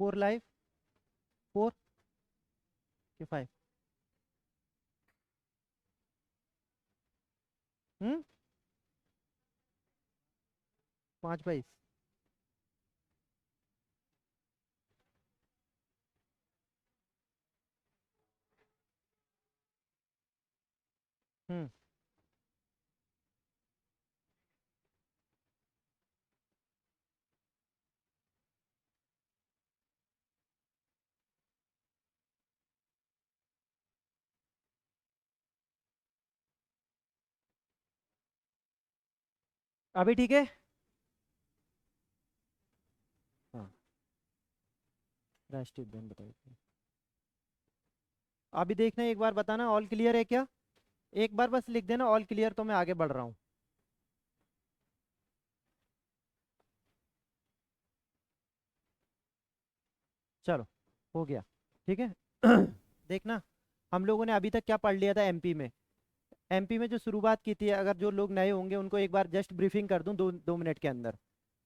Four life, four के five. हम्म, 5/22। हम्म। अभी ठीक है। हाँ, राष्ट्रीय उद्यान बताइए। अभी देखना, एक बार बताना ऑल क्लियर है क्या। एक बार बस लिख देना ऑल क्लियर, तो मैं आगे बढ़ रहा हूँ। चलो, हो गया। ठीक है। देखना, हम लोगों ने अभी तक क्या पढ़ लिया था एमपी में। एमपी में जो शुरुआत की थी, अगर जो लोग नए होंगे उनको एक बार जस्ट ब्रीफिंग कर दूं 2 मिनट के अंदर।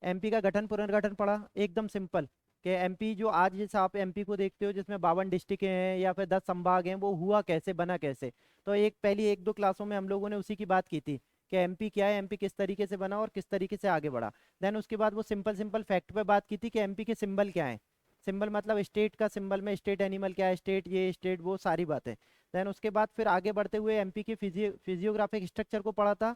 एमपी का गठन पुनर्गठन पढ़ा, एकदम सिंपल। कि एमपी जो आज जैसे आप एमपी को देखते हो जिसमें 52 डिस्ट्रिक्ट हैं या फिर 10 संभाग हैं, वो हुआ कैसे, बना कैसे। तो एक पहली 1-2 क्लासों में हम लोगों ने उसी की बात की थी कि एमपी क्या है, एमपी किस तरीके से बना और किस तरीके से आगे बढ़ा। देन उसके बाद वो सिंपल सिंपल फैक्ट पे बात की थी कि एमपी के सिंबल क्या है। सिंबल मतलब स्टेट का सिंबल में स्टेट एनिमल क्या है, स्टेट ये स्टेट वो सारी बातें। देन उसके बाद फिर आगे बढ़ते हुए एमपी के फिजियोग्राफिक स्ट्रक्चर को पढ़ा था।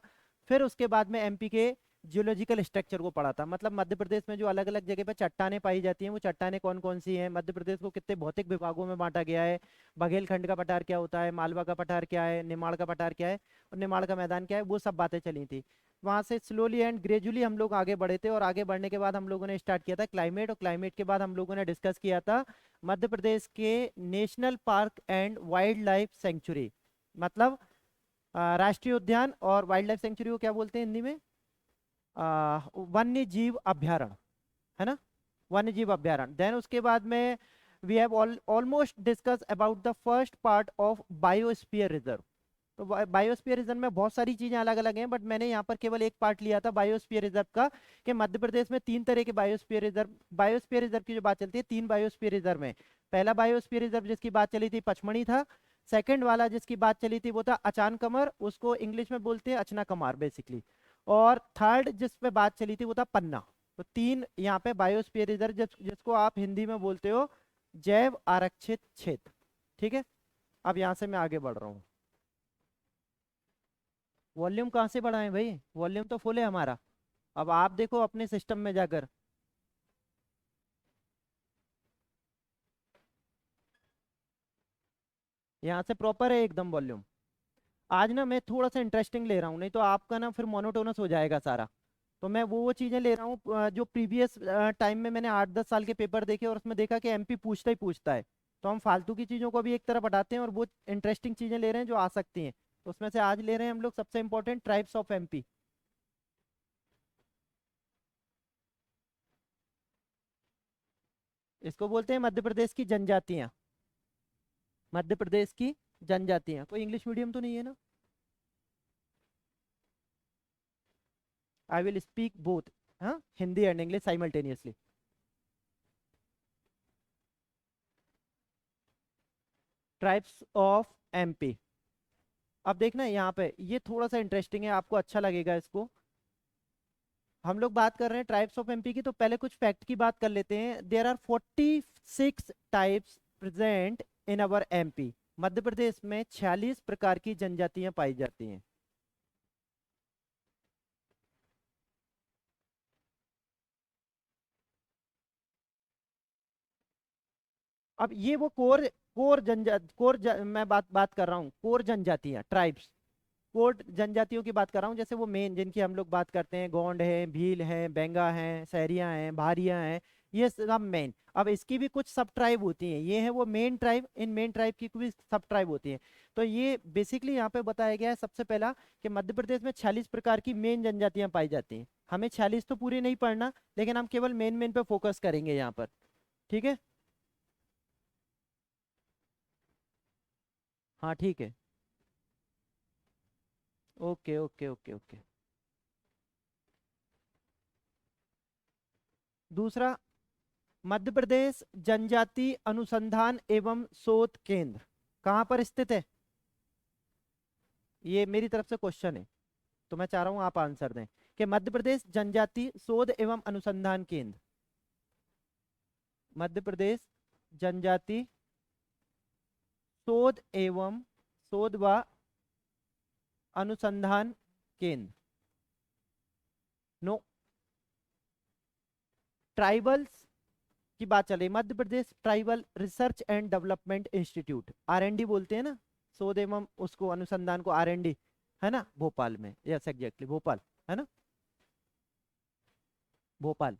फिर उसके बाद में एमपी के जियोलॉजिकल स्ट्रक्चर को पढ़ा था, मतलब मध्य प्रदेश में जो अलग अलग जगह पर चट्टानें पाई जाती हैं वो चट्टानें कौन कौन सी हैं, मध्य प्रदेश को कितने भौतिक विभागों में बांटा गया है। बघेलखंड का पठार क्या होता है, मालवा का पठार क्या है, निमाड़ का पठार क्या है, और निमाड़ का मैदान क्या है, वो सब बातें चली थी। वहां से स्लोली एंड ग्रेजुअली हम लोग आगे बढ़े थे, और आगे बढ़ने के बाद हम लोगों ने स्टार्ट किया था क्लाइमेट, और क्लाइमेट के बाद हम लोगों ने डिस्कस किया था मध्य प्रदेश के national park and wild life sanctuary. मतलब राष्ट्रीय उद्यान और वाइल्ड लाइफ सेंचुरी को क्या बोलते हैं हिंदी में, वन्य जीव अभ्यारण्य, है ना। वन्य जीव अभ्यारण्य। देन उसके बाद में we have almost discuss about the first part of biosphere reserve. तो बायोस्फीयर रिजर्व में बहुत सारी चीजें अलग अलग हैं, बट मैंने यहाँ पर केवल एक पार्ट लिया था बायोस्फीयर रिजर्व का। कि मध्य प्रदेश में 3 तरह के बायोस्फीयर रिजर्व की जो बात चलती है, 3 बायोस्फीयर रिजर्व में। पहला बायोस्फीयर रिजर्व जिसकी बात चली थी पचमढ़ी था। सेकंड वाला जिसकी बात चली थी वो था अचान कमर, उसको इंग्लिश में बोलते हैं अचना कमार बेसिकली। और थर्ड जिस पे बात चली थी वो था पन्ना। तो 3 यहाँ पे बायोस्फीयर रिजर्व जिसको आप हिंदी में बोलते हो जैव आरक्षित क्षेत्र। ठीक है। अब यहाँ से मैं आगे बढ़ रहा हूँ। वॉल्यूम कहाँ से बढ़ाएं भाई, वॉल्यूम तो फुल है हमारा। अब आप देखो अपने सिस्टम में जाकर। यहाँ से प्रॉपर है एकदम वॉल्यूम। आज ना मैं थोड़ा सा इंटरेस्टिंग ले रहा हूँ, नहीं तो आपका ना फिर मोनोटोनस हो जाएगा सारा। तो मैं वो चीज़ें ले रहा हूँ जो प्रीवियस टाइम में मैंने 8-10 साल के पेपर देखे और उसमें देखा कि एमपी पूछता ही पूछता है। तो हम फालतू की चीज़ों को भी एक तरफ हटाते हैं और वो इंटरेस्टिंग चीज़ें ले रहे हैं जो आ सकती हैं। तो उसमें से आज ले रहे हैं हम लोग सबसे इंपॉर्टेंट ट्राइब्स ऑफ एमपी। इसको बोलते हैं मध्य प्रदेश की जनजातियाँ। मध्य प्रदेश की जनजातियाँ। कोई इंग्लिश मीडियम तो नहीं है ना। आई विल स्पीक बोथ, हाँ, Hindi and English simultaneously. Tribes of MP. अब देखना यहाँ पे ये थोड़ा सा इंटरेस्टिंग है, आपको अच्छा लगेगा इसको। हम लोग बात कर रहे हैं ट्राइब्स ऑफ एमपी की, तो पहले कुछ फैक्ट की बात कर लेते हैं। There are 46 types present in our MP. Madhya Pradesh में 46 प्रकार की जनजातियां पाई जाती हैं। अब ये वो मैं बात कर रहा हूँ कोर जनजातियां, ट्राइब्स। कोर जनजातियों की बात कर रहा हूँ, जैसे वो मेन जिनकी हम लोग बात करते हैं, गोंड है, भील है, बेंगा है, सहरिया हैं, भारिया हैं। ये सब मेन। अब इसकी भी कुछ सब ट्राइब होती हैं, ये है वो मेन ट्राइब, इन मेन ट्राइब की भी सब ट्राइब होती हैं। तो ये बेसिकली यहाँ पे बताया गया है सबसे पहला कि मध्य प्रदेश में 46 प्रकार की मेन जनजातियां पाई जाती हैं। हमें 46 तो पूरी नहीं पढ़ना, लेकिन हम केवल मेन मेन पे फोकस करेंगे यहाँ पर। ठीक है। हाँ ठीक है। Okay okay okay okay. दूसरा, मध्य प्रदेश जनजाति अनुसंधान एवं शोध केंद्र कहाँ पर स्थित है? ये मेरी तरफ से क्वेश्चन है, तो मैं चाह रहा हूं आप आंसर दें कि मध्य प्रदेश जनजाति शोध एवं अनुसंधान केंद्र, मध्य प्रदेश जनजाति शोध व अनुसंधान केंद्र। नो। ट्राइबल्स की बात चल रही, Madhya Pradesh tribal research and development institute, R and D बोलते हैं ना, शोध एवं उसको अनुसंधान को आरएनडी, है ना, भोपाल में। यस एग्जैक्टली, भोपाल है ना, भोपाल।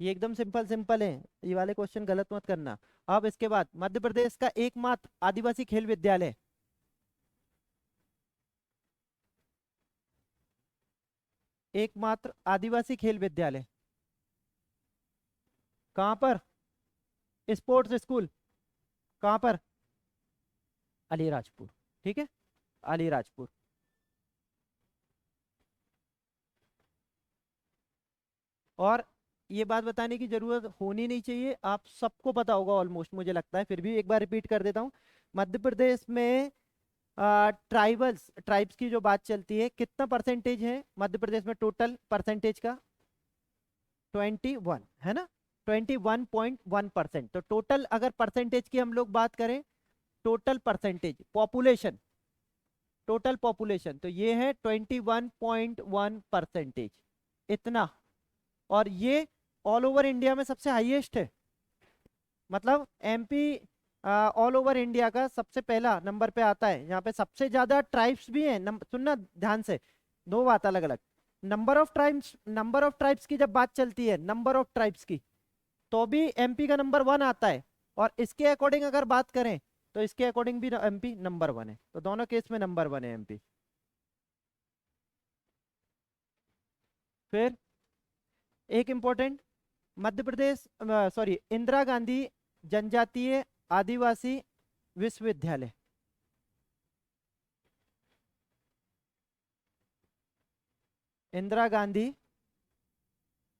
ये एकदम सिंपल सिंपल है, ये वाले क्वेश्चन गलत मत करना। अब इसके बाद मध्य प्रदेश का एकमात्र आदिवासी खेल विद्यालय, एकमात्र आदिवासी खेल विद्यालय कहां पर? स्पोर्ट्स स्कूल कहां पर? अलीराजपुर। ठीक है, अलीराजपुर। और ये बात बताने की जरूरत होनी नहीं चाहिए, आप सबको पता होगा ऑलमोस्ट, मुझे लगता है, फिर भी एक बार रिपीट कर देता हूँ। मध्य प्रदेश में ट्राइब्स की जो बात चलती है, कितना परसेंटेज है मध्य प्रदेश में टोटल परसेंटेज का? 21 है ना, 21.1%। तो टोटल अगर परसेंटेज की हम लोग बात करें, total percentage population, total population, तो ये है 21.1%, इतना। और ये ऑल ओवर इंडिया में सबसे हाईएस्ट है, मतलब एमपी ऑल ओवर इंडिया का सबसे पहला नंबर पे आता है। यहाँ पे सबसे ज्यादा ट्राइब्स भी हैं, सुनना ध्यान से, दो बात अलग अलग। नंबर ऑफ ट्राइब्स की जब बात चलती है, नंबर ऑफ ट्राइब्स की, तो भी एमपी का नंबर 1 आता है। और इसके अकॉर्डिंग अगर बात करें, तो इसके अकॉर्डिंग भी एमपी नंबर 1 है, तो दोनों केस में नंबर 1 है एमपी। फिर एक इंपॉर्टेंट, मध्य प्रदेश सॉरी इंदिरा गांधी जनजातीय आदिवासी विश्वविद्यालय, इंदिरा गांधी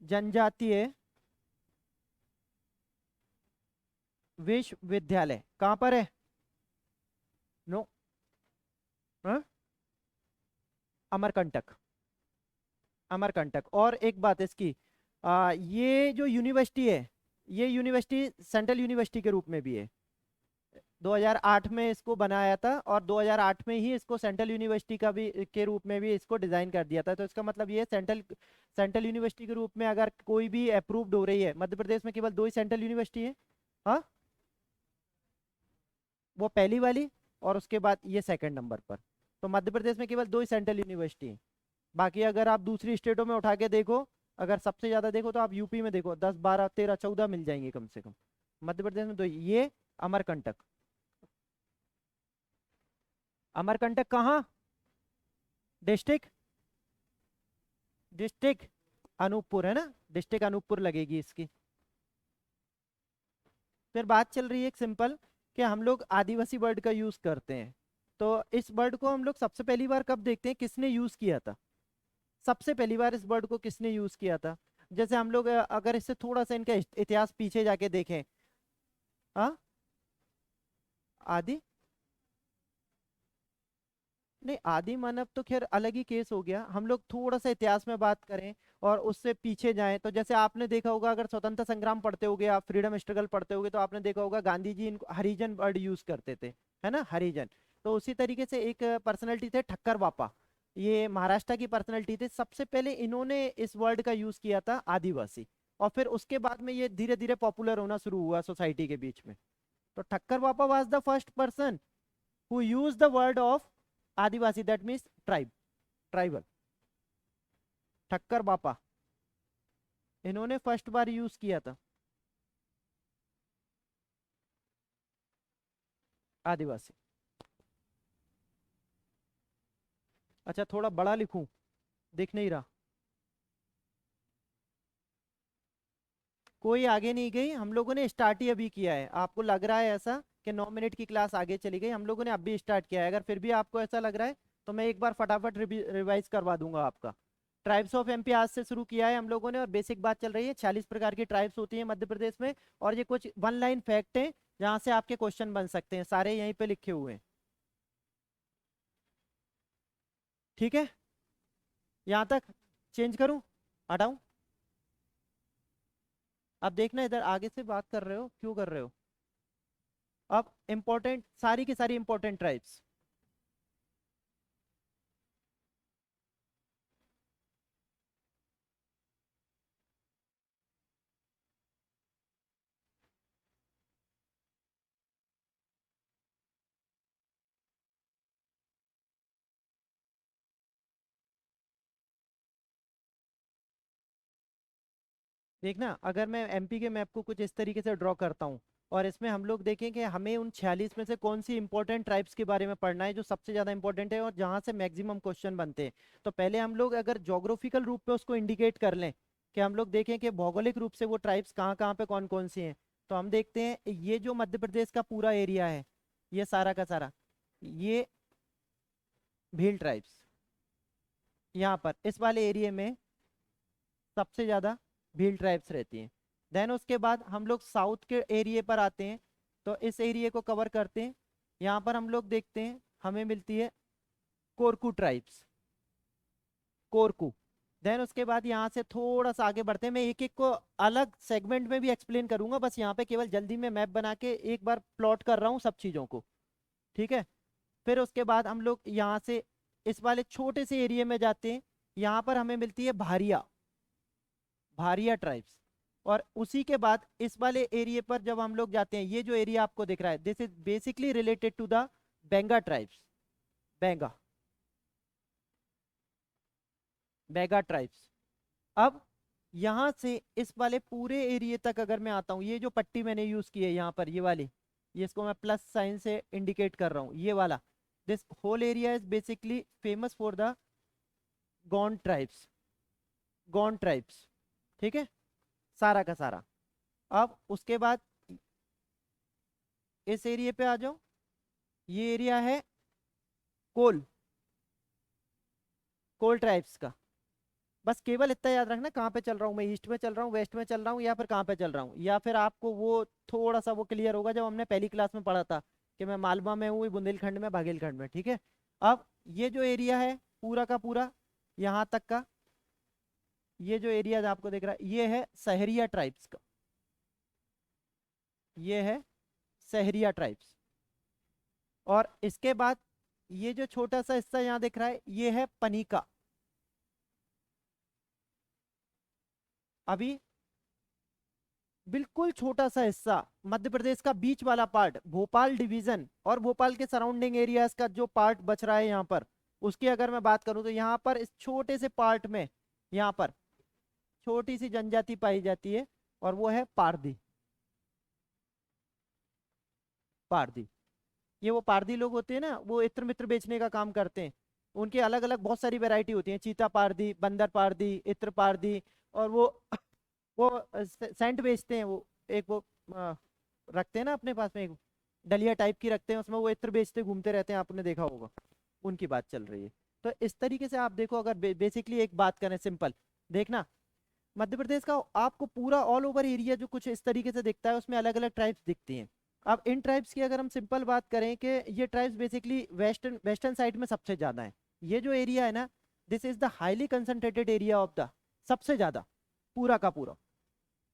जनजातीय विश्वविद्यालय कहां पर है? नो। अमरकंटक, अमरकंटक। और एक बात इसकी, ये जो यूनिवर्सिटी है, ये यूनिवर्सिटी सेंट्रल यूनिवर्सिटी के रूप में भी है। 2008 में इसको बनाया था, और 2008 में ही इसको सेंट्रल यूनिवर्सिटी का भी के रूप में भी इसको डिजाइन कर दिया था। तो इसका मतलब ये सेंट्रल यूनिवर्सिटी के रूप में अगर कोई भी अप्रूव्ड हो रही है, मध्य प्रदेश में केवल 2 ही सेंट्रल यूनिवर्सिटी है। हाँ, वो पहली वाली, और उसके बाद ये सेकंड नंबर पर। तो मध्य प्रदेश में केवल 2 ही सेंट्रल यूनिवर्सिटी है। बाकी अगर आप दूसरी स्टेटों में उठा के देखो, अगर सबसे ज्यादा देखो तो आप यूपी में देखो, 10 12 13 14 मिल जाएंगे कम से कम। मध्य प्रदेश में तो ये अमरकंटक, अमरकंटक कहाँ? डिस्ट्रिक्ट, डिस्ट्रिक्ट अनूपपुर है ना, डिस्ट्रिक्ट अनूपपुर लगेगी इसकी। फिर बात चल रही है एक सिंपल, कि हम लोग आदिवासी वर्ड का यूज करते हैं, तो इस वर्ड को हम लोग सबसे पहली बार कब देखते हैं, किसने यूज किया था? सबसे पहली बार इस वर्ड को किसने यूज किया था? जैसे हम लोग अगर इससे थोड़ा सा इनका इतिहास पीछे जाके देखें, हाँ, आदि नहीं, आदि मानव तो खैर अलग ही केस हो गया। हम लोग थोड़ा सा इतिहास में बात करें और उससे पीछे जाएं, तो जैसे आपने देखा होगा, अगर स्वतंत्रता संग्राम पढ़ते होगे, आप फ्रीडम स्ट्रगल पढ़ते होगे, तो आपने देखा होगा गांधी जी इनको हरिजन वर्ड यूज करते थे, है ना, हरिजन। तो उसी तरीके से एक पर्सनैलिटी थे ठक्कर बापा, ये महाराष्ट्र की पर्सनैलिटी थे, सबसे पहले इन्होंने इस वर्ड का यूज किया था आदिवासी। और फिर उसके बाद में ये धीरे धीरे पॉपुलर होना शुरू हुआ सोसाइटी के बीच में। तो ठक्कर बापा was the first person who use the word of Adivasi, that means tribe, tribal. Thakkar बापा, इन्होंने फर्स्ट बार यूज किया था आदिवासी। अच्छा, थोड़ा बड़ा लिखूं, दिख नहीं रहा, कोई आगे नहीं गई, हम लोगों ने स्टार्ट ही अभी किया है। आपको लग रहा है ऐसा कि 9 मिनट की क्लास आगे चली गई, हम लोगों ने अभी स्टार्ट किया है। अगर फिर भी आपको ऐसा लग रहा है, तो मैं एक बार फटाफट रिवाइज करवा दूंगा आपका। ट्राइब्स ऑफ एमपी आज से शुरू किया है हम लोगों ने, और बेसिक बात चल रही है 46 प्रकार की ट्राइब्स होती है मध्य प्रदेश में। और ये कुछ वन लाइन फैक्ट है जहां से आपके क्वेश्चन बन सकते हैं, सारे यहीं पे लिखे हुए हैं। ठीक है, यहां तक चेंज करूं, हटाऊं? अब देखना इधर आगे से बात कर रहे हो, क्यों कर रहे हो? अब इंपॉर्टेंट, सारी की सारी इंपॉर्टेंट ट्राइब्स। देखना, अगर मैं एमपी के मैप को कुछ इस तरीके से ड्रॉ करता हूँ, और इसमें हम लोग देखें कि हमें उन 46 में से कौन सी इंपॉर्टेंट ट्राइब्स के बारे में पढ़ना है जो सबसे ज़्यादा इंपॉर्टेंट है और जहाँ से मैक्सिमम क्वेश्चन बनते हैं। तो पहले हम लोग अगर जोग्राफिकल रूप पे उसको इंडिकेट कर लें, कि हम लोग देखें कि भौगोलिक रूप से वो ट्राइब्स कहाँ कहाँ पे कौन कौन सी हैं, तो हम देखते हैं ये जो मध्य प्रदेश का पूरा एरिया है, ये सारा का सारा, ये भील ट्राइब्स, यहाँ पर इस वाले एरिया में सबसे ज़्यादा भील ट्राइब्स रहती हैं। देन उसके बाद हम लोग साउथ के एरिया पर आते हैं, तो इस एरिया को कवर करते हैं। यहाँ पर हम लोग देखते हैं हमें मिलती है कोरकू ट्राइब्स, कोरकू। देन उसके बाद यहाँ से थोड़ा सा आगे बढ़ते हैं, मैं एक एक को अलग सेगमेंट में भी एक्सप्लेन करूंगा, बस यहाँ पे केवल जल्दी में मैप बना के एक बार प्लॉट कर रहा हूँ सब चीज़ों को। ठीक है, फिर उसके बाद हम लोग यहाँ से इस वाले छोटे से एरिया में जाते हैं, यहाँ पर हमें मिलती है भारिया, भारिया ट्राइब्स। और उसी के बाद इस वाले एरिया पर जब हम लोग जाते हैं, ये जो एरिया आपको दिख रहा है, this is basically related to the Benga tribes, Benga, Benga tribes. अब यहाँ से इस वाले पूरे एरिया तक अगर मैं आता हूँ, ये जो पट्टी मैंने यूज की है यहाँ पर, ये वाली, ये इसको मैं प्लस साइन से इंडिकेट कर रहा हूँ, ये वाला, this whole area is basically famous for the Gond tribes, Gond tribes. ठीक है, सारा का सारा। अब उसके बाद इस एरिया पे आ जाओ, ये एरिया है कोल, कोल ट्राइब्स का। बस केवल इतना याद रखना कहाँ पे चल रहा हूँ मैं, ईस्ट में चल रहा हूँ, वेस्ट में चल रहा हूँ, या फिर कहाँ पे चल रहा हूँ, या फिर आपको वो थोड़ा सा वो क्लियर होगा जब हमने पहली क्लास में पढ़ा था कि मैं मालवा में हूँ, बुंदेलखंड में, बागेलखंड में। ठीक है, अब ये जो एरिया है पूरा का पूरा यहाँ तक का, ये जो एरिया आपको दिख रहा है, ये है सहरिया ट्राइब्स का, ये है सहरिया ट्राइब्स। और इसके बाद ये जो छोटा सा हिस्सा यहाँ दिख रहा है, ये है पनिका। अभी बिल्कुल छोटा सा हिस्सा, मध्य प्रदेश का बीच वाला पार्ट, भोपाल डिवीजन और भोपाल के सराउंडिंग एरियाज का जो पार्ट बच रहा है यहाँ पर, उसकी अगर मैं बात करूँ तो यहाँ पर इस छोटे से पार्ट में यहाँ पर छोटी सी जनजाति पाई जाती है, और वो है पारधी, पारधी। ये वो पारधी लोग होते हैं ना, वो इत्र मित्र बेचने का काम करते हैं। उनके अलग अलग बहुत सारी वैरायटी होती है, चीता पारधी, बंदर पारधी, इत्र पारधी। और वो सेंट बेचते हैं, वो एक वो रखते हैं ना अपने पास में, एक डलिया टाइप की रखते हैं, उसमें वो इत्र बेचते घूमते रहते हैं, आपने देखा होगा, उनकी बात चल रही है। तो इस तरीके से आप देखो, अगर बेसिकली एक बात करें सिंपल, देखना मध्य प्रदेश का आपको पूरा ऑल ओवर एरिया जो कुछ इस तरीके से दिखता है, उसमें अलग अलग ट्राइब्स दिखती हैं। अब इन ट्राइब्स की अगर हम सिंपल बात करें कि ये tribes basically western western side में सबसे ज्यादा है। ये जो एरिया है ना, this is the highly concentrated area of the, सबसे ज्यादा पूरा का पूरा।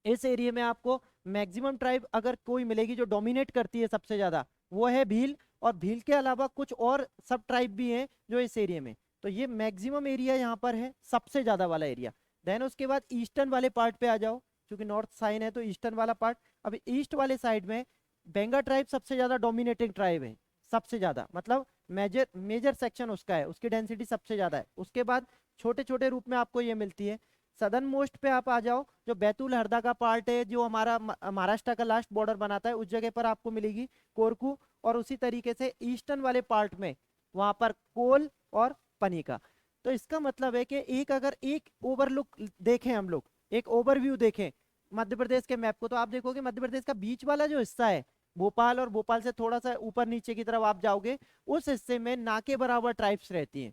इस एरिया में आपको मैक्सिमम ट्राइब अगर कोई मिलेगी जो डोमिनेट करती है सबसे ज्यादा, वो है भील। और भील के अलावा कुछ और सब ट्राइब भी हैं जो इस एरिया में, तो ये मैक्सिमम एरिया यहाँ पर है, सबसे ज्यादा वाला एरिया। देन उसके बाद ईस्टर्न वाले पार्ट पे आ जाओ, क्योंकि नॉर्थ साइन है तो ईस्टर्न वाला पार्ट। अब ईस्ट वाले साइड में बेंगा ट्राइब सबसे ज्यादा डोमिनेटिंग ट्राइब है, सबसे ज्यादा, मतलब मेजर मेजर सेक्शन उसका है, उसकी डेंसिटी सबसे ज्यादा है। उसके बाद छोटे छोटे रूप में आपको ये मिलती है। सदर्न मोस्ट पे आप आ जाओ, जो बैतूल हरदा का पार्ट है, जो हमारा महाराष्ट्र का लास्ट बॉर्डर बनाता है, उस जगह पर आपको मिलेगी कोरकू। और उसी तरीके से ईस्टर्न वाले पार्ट में वहां पर कोल और पनिका। तो इसका मतलब है कि एक अगर एक ओवरलुक देखें हम लोग, एक ओवरव्यू देखें मध्य प्रदेश के मैप को, तो आप देखोगे मध्य प्रदेश का बीच वाला जो हिस्सा है, भोपाल, और भोपाल से थोड़ा सा ऊपर नीचे की तरफ आप जाओगे, उस हिस्से में ना के बराबर ट्राइब्स रहती हैं।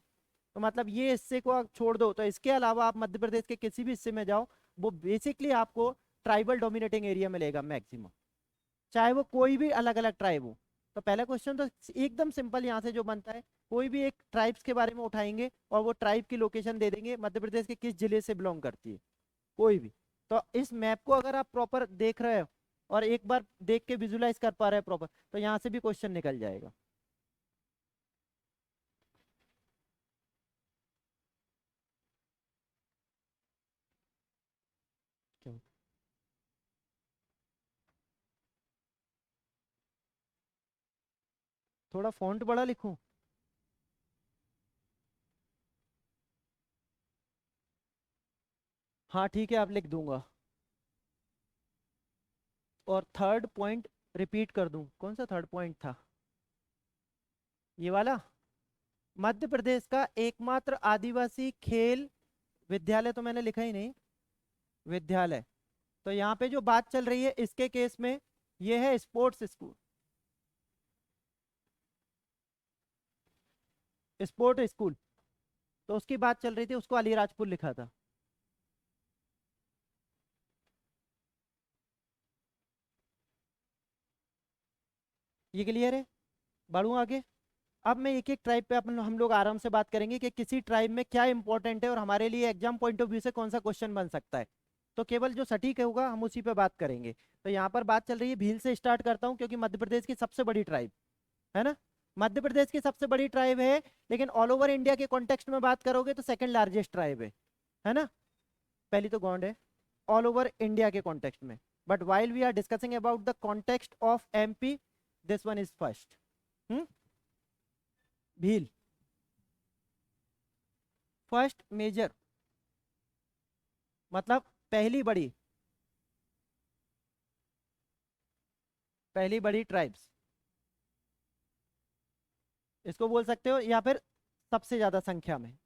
तो मतलब ये हिस्से को आप छोड़ दो, तो इसके अलावा आप मध्य प्रदेश के किसी भी हिस्से में जाओ, वो बेसिकली आपको ट्राइबल डोमिनेटिंग एरिया मिलेगा मैक्सिमम, चाहे वो कोई भी अलग अलग ट्राइब हो। तो पहला क्वेश्चन तो एकदम सिंपल यहाँ से जो बनता है, कोई भी एक ट्राइब्स के बारे में उठाएंगे और वो ट्राइब की लोकेशन दे देंगे, मध्य प्रदेश के किस जिले से बिलोंग करती है कोई भी। तो इस मैप को अगर आप प्रॉपर देख रहे हो और एक बार देख के विजुलाइज कर पा रहे हैं प्रॉपर, तो यहाँ से भी क्वेश्चन निकल जाएगा। क्यों? थोड़ा फॉन्ट बड़ा लिखूं? हाँ ठीक है, आप लिख दूंगा। और थर्ड पॉइंट रिपीट कर दूं, कौन सा थर्ड पॉइंट था? ये वाला, मध्य प्रदेश का एकमात्र आदिवासी खेल विद्यालय, तो मैंने लिखा ही नहीं विद्यालय। तो यहाँ पे जो बात चल रही है इसके केस में, ये है स्पोर्ट्स स्कूल, स्पोर्ट स्कूल। तो उसकी बात चल रही थी, उसको अलीराजपुर लिखा था। ये क्लियर है? बढ़ूं आगे? अब मैं एक एक ट्राइब पे अपन हम लोग आराम से बात करेंगे कि किसी ट्राइब में क्या इंपॉर्टेंट है और हमारे लिए एग्जाम पॉइंट ऑफ व्यू से कौन सा क्वेश्चन बन सकता है। तो केवल जो सटीक होगा हम उसी पे बात करेंगे। तो यहाँ पर बात चल रही है, भील से स्टार्ट करता हूँ क्योंकि मध्य प्रदेश की सबसे बड़ी ट्राइब है ना, मध्य प्रदेश की सबसे बड़ी ट्राइब है, लेकिन ऑल ओवर इंडिया के कॉन्टेक्स्ट में बात करोगे तो सेकंड लार्जेस्ट ट्राइब है ना। पहली तो गौंड है ऑल ओवर इंडिया के कॉन्टेक्स्ट में, but while we are discussing about the context of MP, this one is first. Bhil first major, मतलब पहली बड़ी, पहली बड़ी ट्राइब्स इसको बोल सकते हो, या फिर सबसे ज्यादा संख्या में।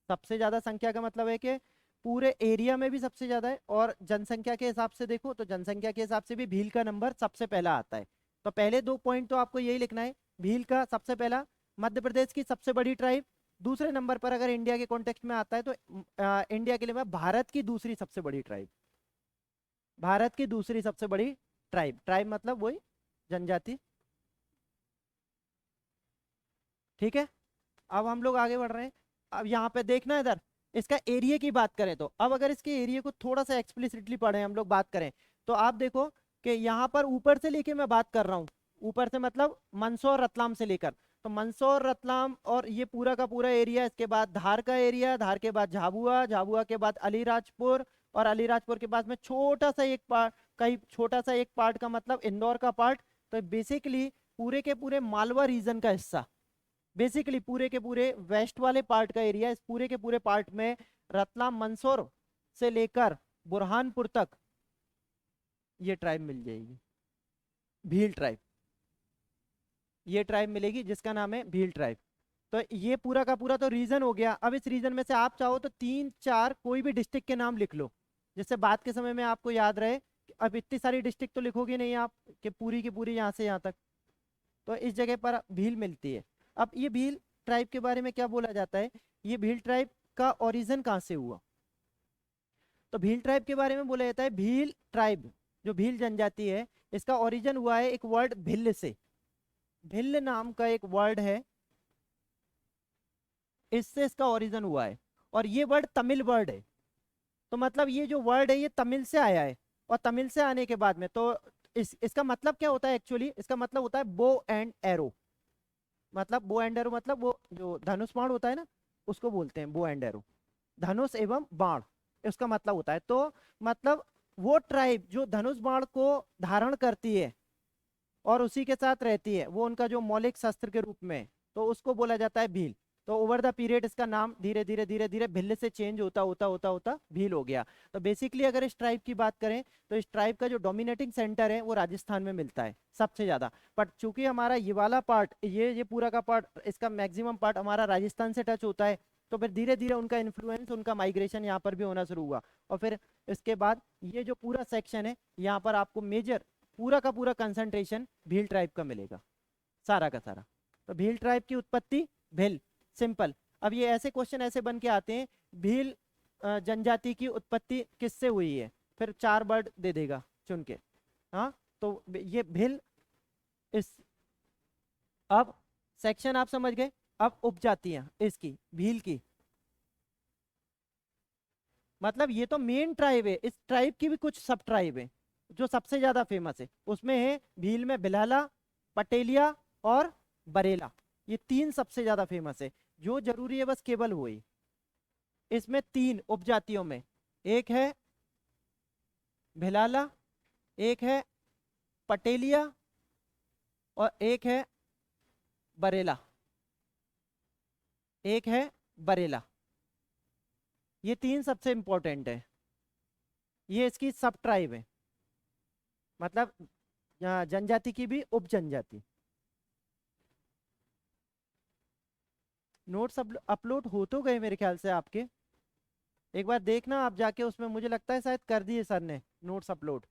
सबसे ज्यादा संख्या का मतलब है कि पूरे एरिया में भी सबसे ज्यादा है, और जनसंख्या के हिसाब से देखो तो जनसंख्या के हिसाब से भी भील का नंबर सबसे पहला आता है। तो पहले दो पॉइंट तो आपको यही लिखना है, भील का सबसे पहला, मध्य प्रदेश की सबसे बड़ी ट्राइब। दूसरे नंबर पर अगर इंडिया के कॉन्टेक्स्ट में आता है तो इंडिया के लिए मैं भारत की दूसरी सबसे बड़ी ट्राइब, भारत की दूसरी सबसे बड़ी ट्राइब, ट्राइब मतलब वही जनजाति। ठीक है, अब हम लोग आगे बढ़ रहे हैं। अब यहाँ पे देखना इधर, इसका एरिया की बात करें तो अब अगर इसके एरिया को थोड़ा सा एक्सप्लिसिटली पढ़ें हम लोग बात करें, तो आप देखो कि यहाँ पर ऊपर से लेके मैं बात कर रहा हूँ, ऊपर से मतलब मंदसौर रतलाम से लेकर, तो मंदसौर रतलाम और ये पूरा का पूरा एरिया, इसके बाद धार का एरिया, धार के बाद झाबुआ, झाबुआ के बाद अलीराजपुर, और अलीराजपुर के बाद में छोटा सा एक पार्ट, कहीं छोटा सा एक पार्ट का मतलब इंदौर का पार्ट। तो बेसिकली पूरे के पूरे मालवा रीजन का हिस्सा, बेसिकली पूरे के पूरे वेस्ट वाले पार्ट का एरिया, इस पूरे के पूरे पार्ट में रतलाम मंदसौर से लेकर बुरहानपुर तक ये ट्राइब मिल जाएगी, भील ट्राइब। ये ट्राइब मिलेगी जिसका नाम है भील ट्राइब। तो ये पूरा का पूरा तो रीजन हो गया। अब इस रीजन में से आप चाहो तो तीन चार कोई भी डिस्ट्रिक्ट के नाम लिख लो, जिससे बात के समय में आपको याद रहे। अब इतनी सारी डिस्ट्रिक्ट तो लिखोगे नहीं आप कि पूरी की पूरी यहाँ से यहाँ तक, तो इस जगह पर भील मिलती है। अब ये भील ट्राइब के बारे में क्या बोला जाता है, ये भील ट्राइब का ओरिजिन कहाँ से हुआ? तो भील ट्राइब के बारे में बोला जाता है, भील ट्राइब जो भील जनजाति है, इसका ओरिजिन हुआ है एक वर्ड भिल्ल से। भिल्ल नाम का एक वर्ड है, इससे इसका ओरिजिन हुआ है, और ये वर्ड तमिल वर्ड है। तो मतलब ये जो वर्ड है ये तमिल से आया है, और तमिल से आने के बाद में तो इसका मतलब क्या होता है एक्चुअली, इसका मतलब होता है बो एंड एरो। मतलब बो एंड एरो मतलब वो जो धनुष बाण होता है ना, उसको बोलते हैं बो एंड एरो, धनुष एवं बाण उसका मतलब होता है। तो मतलब वो ट्राइब जो धनुष बाण को धारण करती है और उसी के साथ रहती है, वो उनका जो मौलिक शस्त्र के रूप में, तो उसको बोला जाता है भील। तो ओवर द पीरियड इसका नाम धीरे धीरे धीरे धीरे भिल्ल से चेंज होता होता होता होता भील हो गया। तो बेसिकली अगर इस ट्राइब की बात करें तो इस ट्राइब का जो डोमिनेटिंग सेंटर है वो राजस्थान में मिलता है सबसे ज्यादा। बट चूंकि हमारा ये वाला पार्ट, ये पूरा का पार्ट, इसका मैक्सिमम पार्ट हमारा राजस्थान से टच होता है, तो फिर धीरे धीरे उनका इन्फ्लुएंस, उनका माइग्रेशन यहाँ पर भी होना शुरू हुआ। और फिर इसके बाद ये जो पूरा सेक्शन है यहाँ पर आपको मेजर पूरा का पूरा कंसंट्रेशन भील ट्राइब का मिलेगा, सारा का सारा। तो भील ट्राइब की उत्पत्ति भिल, सिंपल। अब ये ऐसे क्वेश्चन ऐसे बन के आते हैं, भील जनजाति की उत्पत्ति किससे हुई है, फिर 4 वर्ड दे देगा चुन के। हाँ, तो ये भील इस, अब सेक्शन आप समझ गए। अब उपजातियां इसकी भील की, मतलब ये तो मेन ट्राइब है, इस ट्राइब की भी कुछ सब ट्राइब है जो सबसे ज्यादा फेमस है। उसमें है भील में भिलाला, पटेलिया और बरेला, ये 3 सबसे ज्यादा फेमस है। जो जरूरी है बस केवल वही, इसमें 3 उपजातियों में, एक है भिलाला, एक है पटेलिया और एक है बरेला, एक है बरेला। ये 3 सबसे इंपॉर्टेंट है, ये इसकी सब ट्राइब है, मतलब जनजाति की भी उप जनजाति। नोट्स अपलोड हो तो गए मेरे ख्याल से आपके, एक बार देखना आप जाके उसमें, मुझे लगता है शायद कर दिए सर ने नोट्स अपलोड।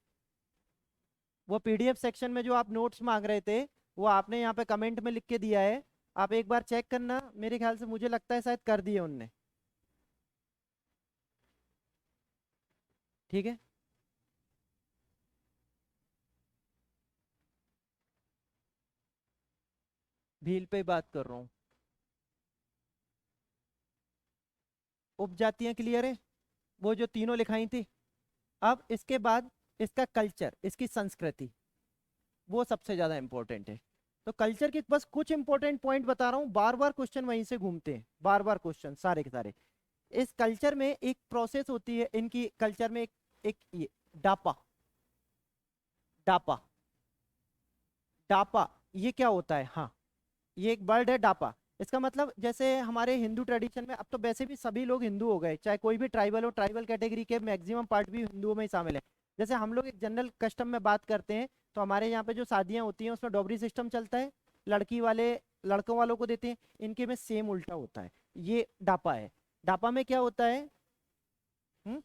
वो पीडीएफ सेक्शन में जो आप नोट्स मांग रहे थे वो आपने यहाँ पे कमेंट में लिख के दिया है, आप एक बार चेक करना, मेरे ख्याल से मुझे लगता है शायद कर दिए उनने। ठीक है, भील पे बात कर रहा हूँ। उपजातियां क्लियर है, वो जो तीनों लिखाई थी। अब इसके बाद इसका कल्चर, इसकी संस्कृति, वो सबसे ज्यादा इंपॉर्टेंट है। तो कल्चर के बस कुछ इंपॉर्टेंट पॉइंट बता रहा हूँ, बार बार क्वेश्चन वहीं से घूमते हैं, बार बार क्वेश्चन सारे के सारे। इस कल्चर में एक प्रोसेस होती है, इनकी कल्चर में एक ये डापा, डापा, डापा, ये क्या होता है, हाँ, ये एक वर्ड है डापा। इसका मतलब जैसे हमारे हिंदू ट्रेडिशन में, अब तो वैसे भी सभी लोग हिंदू हो गए, चाहे कोई भी ट्राइबल हो, ट्राइबल कैटेगरी के मैक्सिमम पार्ट भी हिंदुओं में ही शामिल है। जैसे हम लोग एक जनरल कस्टम में बात करते हैं, तो हमारे यहाँ पे जो शादियां होती हैं उसमें डॉबरी सिस्टम चलता है, लड़की वाले लड़कों वालों को देते हैं, इनके में सेम उल्टा होता है, ये डापा है। डापा में क्या होता है, हम्म,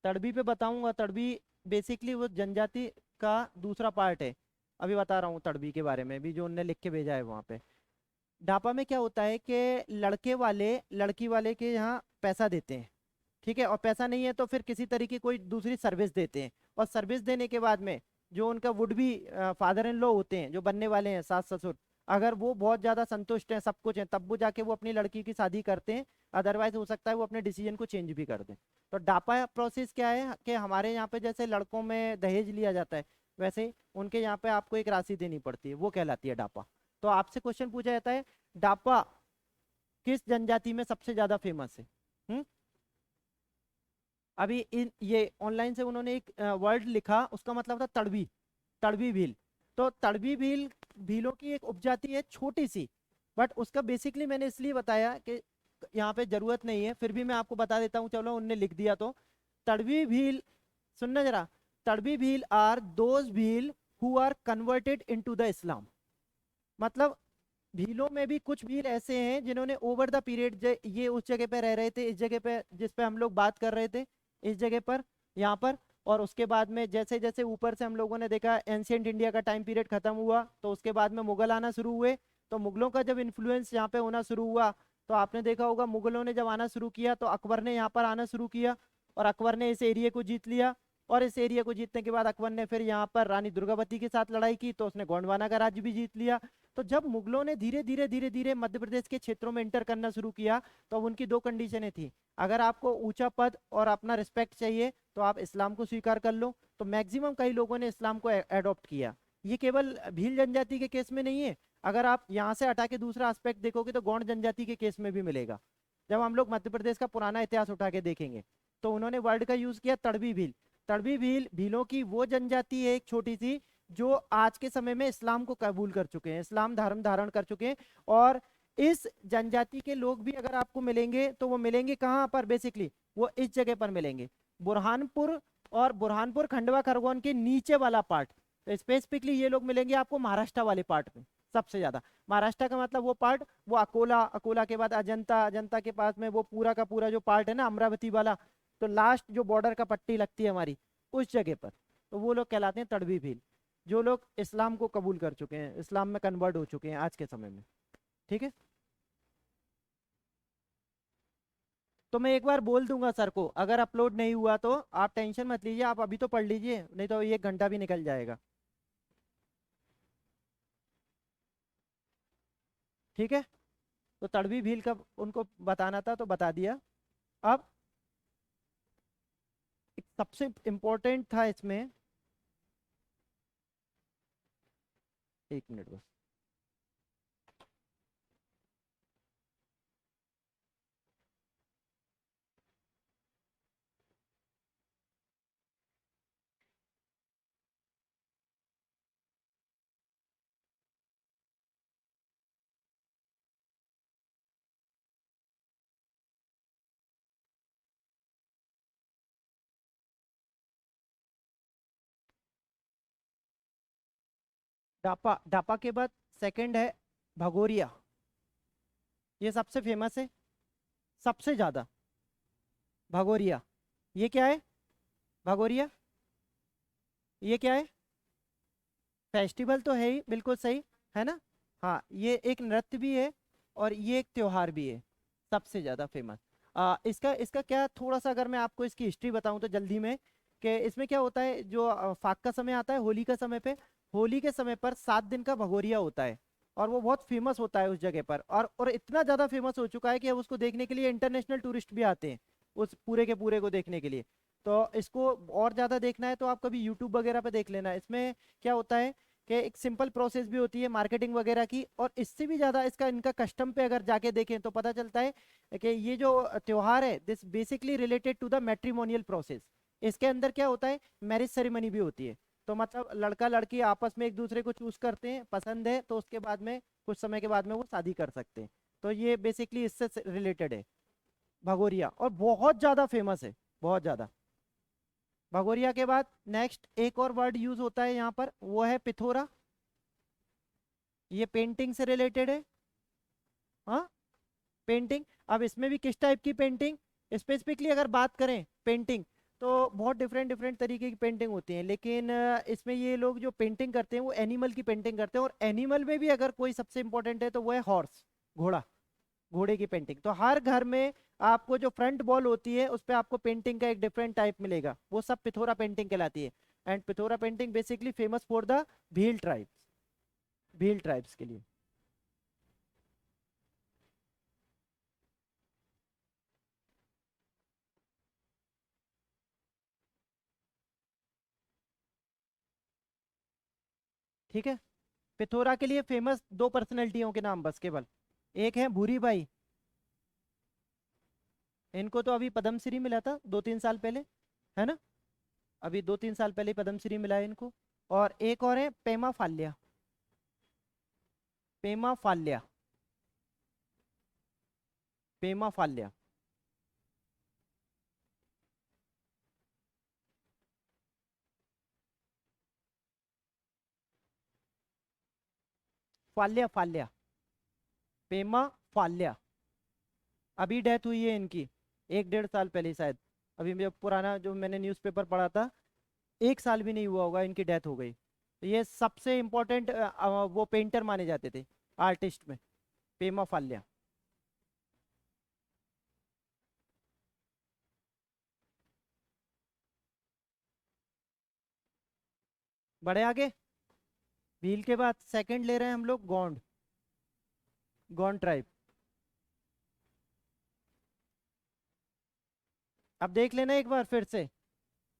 तड़बी पे बताऊंगा। तड़बी बेसिकली वो जनजाति का दूसरा पार्ट है, अभी बता रहा हूँ तड़बी के बारे में भी, जो उनने लिख के भेजा है वहाँ पे। ढापा में क्या होता है कि लड़के वाले लड़की वाले के यहाँ पैसा देते हैं, ठीक है, और पैसा नहीं है तो फिर किसी तरीके कोई दूसरी सर्विस देते हैं, और सर्विस देने के बाद में जो उनका वुड भी फादर इन लॉ होते हैं, जो बनने वाले हैं सास ससुर, अगर वो बहुत ज्यादा संतुष्ट हैं, सब कुछ है, तब वो जाके वो अपनी लड़की की शादी करते हैं। अदरवाइज हो सकता है वो अपने डिसीजन को चेंज भी कर दें। तो डापा प्रोसेस क्या है कि हमारे यहाँ पे जैसे लड़कों में दहेज लिया जाता है, वैसे उनके यहाँ पे आपको एक राशि देनी पड़ती है, वो कहलाती है डापा। तो आपसे क्वेश्चन पूछा जाता है, डापा किस जनजाति में सबसे ज्यादा फेमस है? हम्म, अभी इन ये ऑनलाइन से उन्होंने एक वर्ड लिखा, उसका मतलब था तड़बी, तड़बी भील। तो तड़बी भील भीलों की एक उपजाति है छोटी सी, बट उसका बेसिकली मैंने इसलिए बताया कि यहाँ पे जरूरत नहीं है, फिर भी मैं आपको बता देता हूँ, चलो उनने लिख दिया तो। तड़बी भील, सुनना जरा, Tadvi Bhil are those Bhil who are converted into the Islam. मतलब भीलों में भी कुछ भील ऐसे हैं जिन्होंने ओवर द पीरियड, ये उस जगह पे रह रहे थे, इस जगह पे जिस पे हम लोग बात कर रहे थे, इस जगह पर, यहाँ पर, और उसके बाद में जैसे जैसे ऊपर से हम लोगों ने देखा एंशियंट इंडिया का टाइम पीरियड खत्म हुआ, तो उसके बाद में मुगल आना शुरू हुए। तो मुगलों का जब इन्फ्लुएंस यहाँ पे होना शुरू हुआ, तो आपने देखा होगा मुगलों ने जब आना शुरू किया तो अकबर ने यहाँ पर आना शुरू किया, और अकबर ने इस एरिया को जीत लिया। और इस एरिया को जीतने के बाद अकबर ने फिर यहाँ पर रानी दुर्गावती के साथ लड़ाई की, तो उसने गोंडवाना का राज्य भी जीत लिया। तो जब मुगलों ने धीरे धीरे धीरे धीरे मध्य प्रदेश के क्षेत्रों में इंटर करना शुरू किया, तो अब उनकी 2 कंडीशनें थी। अगर आपको ऊंचा पद और अपना रिस्पेक्ट चाहिए तो आप इस्लाम को स्वीकार कर लो, तो मैक्सिमम कई लोगों ने इस्लाम को एडॉप्ट किया। ये केवल भील जनजाति के केस में नहीं है, अगर आप यहाँ से हटा के दूसरा एस्पेक्ट देखोगे तो गौंड जनजाति के केस में भी मिलेगा। जब हम लोग मध्य प्रदेश का पुराना इतिहास उठा के देखेंगे, तो उन्होंने वर्ड का यूज किया तड़बी भील। तड़बी भील भीलों की वो जनजाति है एक छोटी सी, जो आज के समय में इस्लाम को कबूल कर चुके हैं, इस्लाम धर्म धारण कर चुके हैं। और इस जनजाति के लोग भी अगर आपको मिलेंगे तो वो मिलेंगे कहाँ पर, बेसिकली वो इस जगह पर मिलेंगे, बुरहानपुर, और बुरहानपुर खंडवा खरगोन के नीचे वाला पार्ट। तो स्पेसिफिकली ये लोग मिलेंगे आपको महाराष्ट्र वाले पार्ट में सबसे ज्यादा। महाराष्ट्र का मतलब वो पार्ट, वो अकोला, अकोला के बाद अजंता, अजंता के पास में वो पूरा का पूरा जो पार्ट है ना अमरावती वाला, तो लास्ट जो बॉर्डर का पट्टी लगती है हमारी, उस जगह पर, तो वो लोग कहलाते हैं तड़बी भील, जो लोग इस्लाम को कबूल कर चुके हैं, इस्लाम में कन्वर्ट हो चुके हैं आज के समय में। ठीक है, तो मैं एक बार बोल दूंगा सर को, अगर अपलोड नहीं हुआ तो आप टेंशन मत लीजिए, आप अभी तो पढ़ लीजिए, नहीं तो 1 घंटा भी निकल जाएगा। ठीक है, तो तड़वी भील का उनको बताना था तो बता दिया। अब एक सबसे इम्पोर्टेंट था इसमें, 1 मिनट बस। डापा, डापा के बाद सेकंड है भगोरिया, ये सबसे फेमस है, सबसे ज्यादा। भगोरिया, ये क्या है? भगोरिया, ये क्या है? फेस्टिवल तो है ही, बिल्कुल सही है ना। हाँ, ये एक नृत्य भी है और ये एक त्योहार भी है, सबसे ज्यादा फेमस। इसका इसका क्या, थोड़ा सा अगर मैं आपको इसकी हिस्ट्री बताऊं तो जल्दी में, कि इसमें क्या होता है, जो फाग का समय आता है, होली का समय पे, होली के समय पर 7 दिन का भगोरिया होता है, और वो बहुत फेमस होता है उस जगह पर, और इतना ज्यादा फेमस हो चुका है कि अब उसको देखने के लिए इंटरनेशनल टूरिस्ट भी आते हैं, उस पूरे के पूरे को देखने के लिए। तो इसको और ज्यादा देखना है तो आप कभी यूट्यूब वगैरह पे देख लेना। इसमें क्या होता है कि एक सिंपल प्रोसेस भी होती है मार्केटिंग वगैरह की, और इससे भी ज़्यादा इसका इनका कस्टम पे अगर जाके देखें तो पता चलता है कि ये जो त्योहार है, this basically related to the matrimonial process. इसके अंदर क्या होता है, मैरिज सेरेमनी भी होती है। तो मतलब लड़का लड़की आपस में एक दूसरे को चूज करते हैं, पसंद है तो उसके बाद में कुछ समय के बाद में वो शादी कर सकते हैं। तो ये बेसिकली इससे रिलेटेड है भगोरिया, और बहुत ज़्यादा फेमस है, बहुत ज़्यादा। भगोरिया के बाद नेक्स्ट एक और वर्ड यूज होता है यहाँ पर, वो है पिथोरा। ये पेंटिंग से रिलेटेड है। हाँ, पेंटिंग। अब इसमें भी किस टाइप की पेंटिंग, स्पेसिफिकली अगर बात करें पेंटिंग, तो बहुत डिफरेंट डिफरेंट तरीके की पेंटिंग होती है, लेकिन इसमें ये लोग जो पेंटिंग करते हैं वो एनिमल की पेंटिंग करते हैं, और एनिमल में भी अगर कोई सबसे इंपॉर्टेंट है तो वो है हॉर्स, घोड़ा। घोड़े की पेंटिंग तो हर घर में आपको जो फ्रंट वॉल होती है उस पर आपको पेंटिंग का एक डिफरेंट टाइप मिलेगा, वो सब पिथोरा पेंटिंग कहलाती है। And Pithora painting basically famous for the Bhil tribes, Bhil tribes के लिए। ठीक है, पिथोरा के लिए फेमस 2 पर्सनैलिटियों के नाम बस केवल, एक है भूरी बाई, इनको तो अभी पद्मश्री मिला था 2-3 साल पहले, है ना, अभी 2-3 साल पहले ही पद्मश्री मिला है इनको। और एक और है पेमा फाल्या, पेमा फाल्या, पेमा फाल्या। फाल्या, फाल्या, पेमा फाल्या। अभी डेथ हुई है इनकी, 1-1.5 साल पहले शायद। अभी जो पुराना जो मैंने न्यूज़पेपर पढ़ा था, 1 साल भी नहीं हुआ होगा इनकी डेथ हो गई। तो ये सबसे इम्पोर्टेंट वो पेंटर माने जाते थे आर्टिस्ट में, पेमा फाल्या। बड़े आगे, भील के बाद सेकंड ले रहे हैं हम लोग गोंड, गोंड ट्राइब। अब देख लेना एक बार फिर से,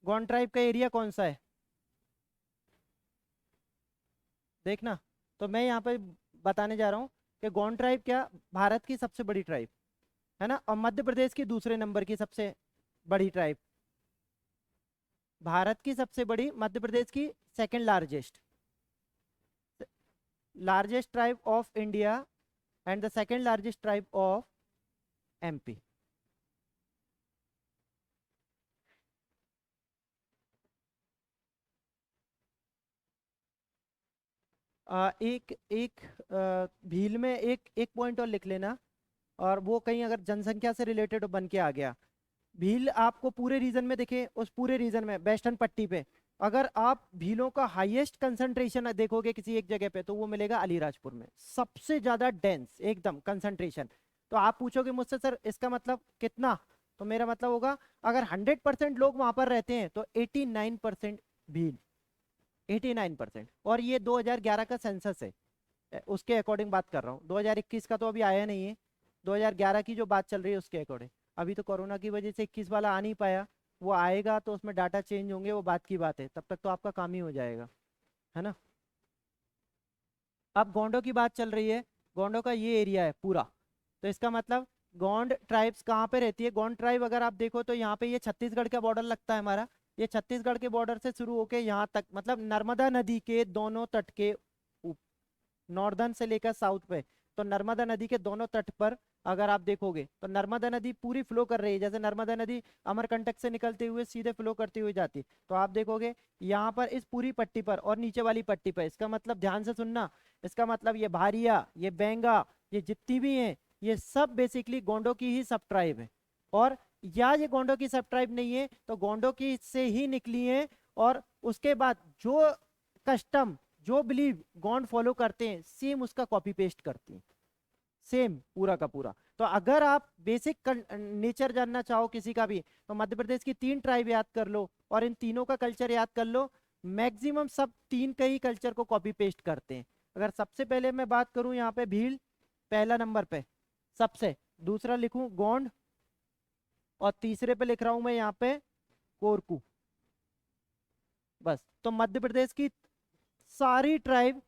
गोंड ट्राइब का एरिया कौन सा है, देखना। तो मैं यहाँ पे बताने जा रहा हूँ कि गोंड ट्राइब क्या, भारत की सबसे बड़ी ट्राइब है ना, और मध्य प्रदेश की दूसरे नंबर की सबसे बड़ी ट्राइब, भारत की सबसे बड़ी, मध्य प्रदेश की second largest, largest tribe of India and the second largest tribe of MP. एक एक भील में एक एक पॉइंट और लिख लेना, और वो कहीं अगर जनसंख्या से रिलेटेड बन के आ गया। भील आपको पूरे रीजन में दिखे, उस पूरे रीजन में वेस्टर्न पट्टी पे, अगर आप भीलों का हाईएस्ट कंसंट्रेशन देखोगे किसी एक जगह पे तो वो मिलेगा अलीराजपुर में, सबसे ज्यादा डेंस एकदम कंसंट्रेशन। तो आप पूछोगे मुझसे सर इसका मतलब कितना, तो मेरा मतलब होगा अगर 100% लोग वहां पर रहते हैं तो 89% भील, 89%। और ये 2011 का सेंसस है, उसके अकॉर्डिंग बात कर रहा हूँ, 2021 का तो अभी आया नहीं है, 2011 की जो बात चल रही है उसके अकॉर्डिंग। अभी तो कोरोना की वजह से 21 वाला आ नहीं पाया, वो आएगा तो उसमें डाटा चेंज होंगे, वो बात की बात है, तब तक तो आपका काम ही हो जाएगा, है ना। अब गोंडों की बात चल रही है, गोंडों का ये एरिया है पूरा, तो इसका मतलब गोंड ट्राइब्स कहाँ पे रहती है। गोंड ट्राइब अगर आप देखो तो यहाँ पे ये छत्तीसगढ़ का बॉर्डर लगता है हमारा, ये छत्तीसगढ़ के बॉर्डर से शुरू होके यहाँ तक, मतलब नर्मदा नदी के दोनों तट के, नॉर्दर्न से लेकर साउथ पे, तो नर्मदा नदी के दोनों तट पर अगर आप देखोगे तो नर्मदा नदी पूरी फ्लो कर रही है, जैसे नर्मदा नदी अमरकंटक से निकलते हुए सीधे फ्लो करती हुई जाती है। तो आप देखोगे यहाँ पर इस पूरी पट्टी पर और नीचे वाली पट्टी पर, इसका मतलब ध्यान से सुनना, इसका मतलब ये भारिया, ये बेंगा, ये जितनी भी हैं, ये सब बेसिकली गोंडों की ही सब ट्राइब है। और या ये गोंडों की सब ट्राइब नहीं है तो गोंडों की से ही निकली है, और उसके बाद जो कस्टम, जो बिलीव गोंड फॉलो करते हैं सेम उसका कॉपी पेस्ट करती हैं, सेम पूरा का पूरा। तो अगर आप बेसिक नेचर जानना चाहो किसी का भी, तो मध्य प्रदेश की 3 ट्राइब याद कर लो और इन तीनों का कल्चर याद कर लो, मैक्सिमम सब 3 का ही कल्चर को कॉपी पेस्ट करते हैं। अगर सबसे पहले मैं बात करूं यहाँ पे भील पहला नंबर पे सबसे, दूसरा लिखूं गोंड, और तीसरे पे लिख रहा हूं मैं यहाँ पे कोरकू। बस, तो मध्य प्रदेश की सारी ट्राइब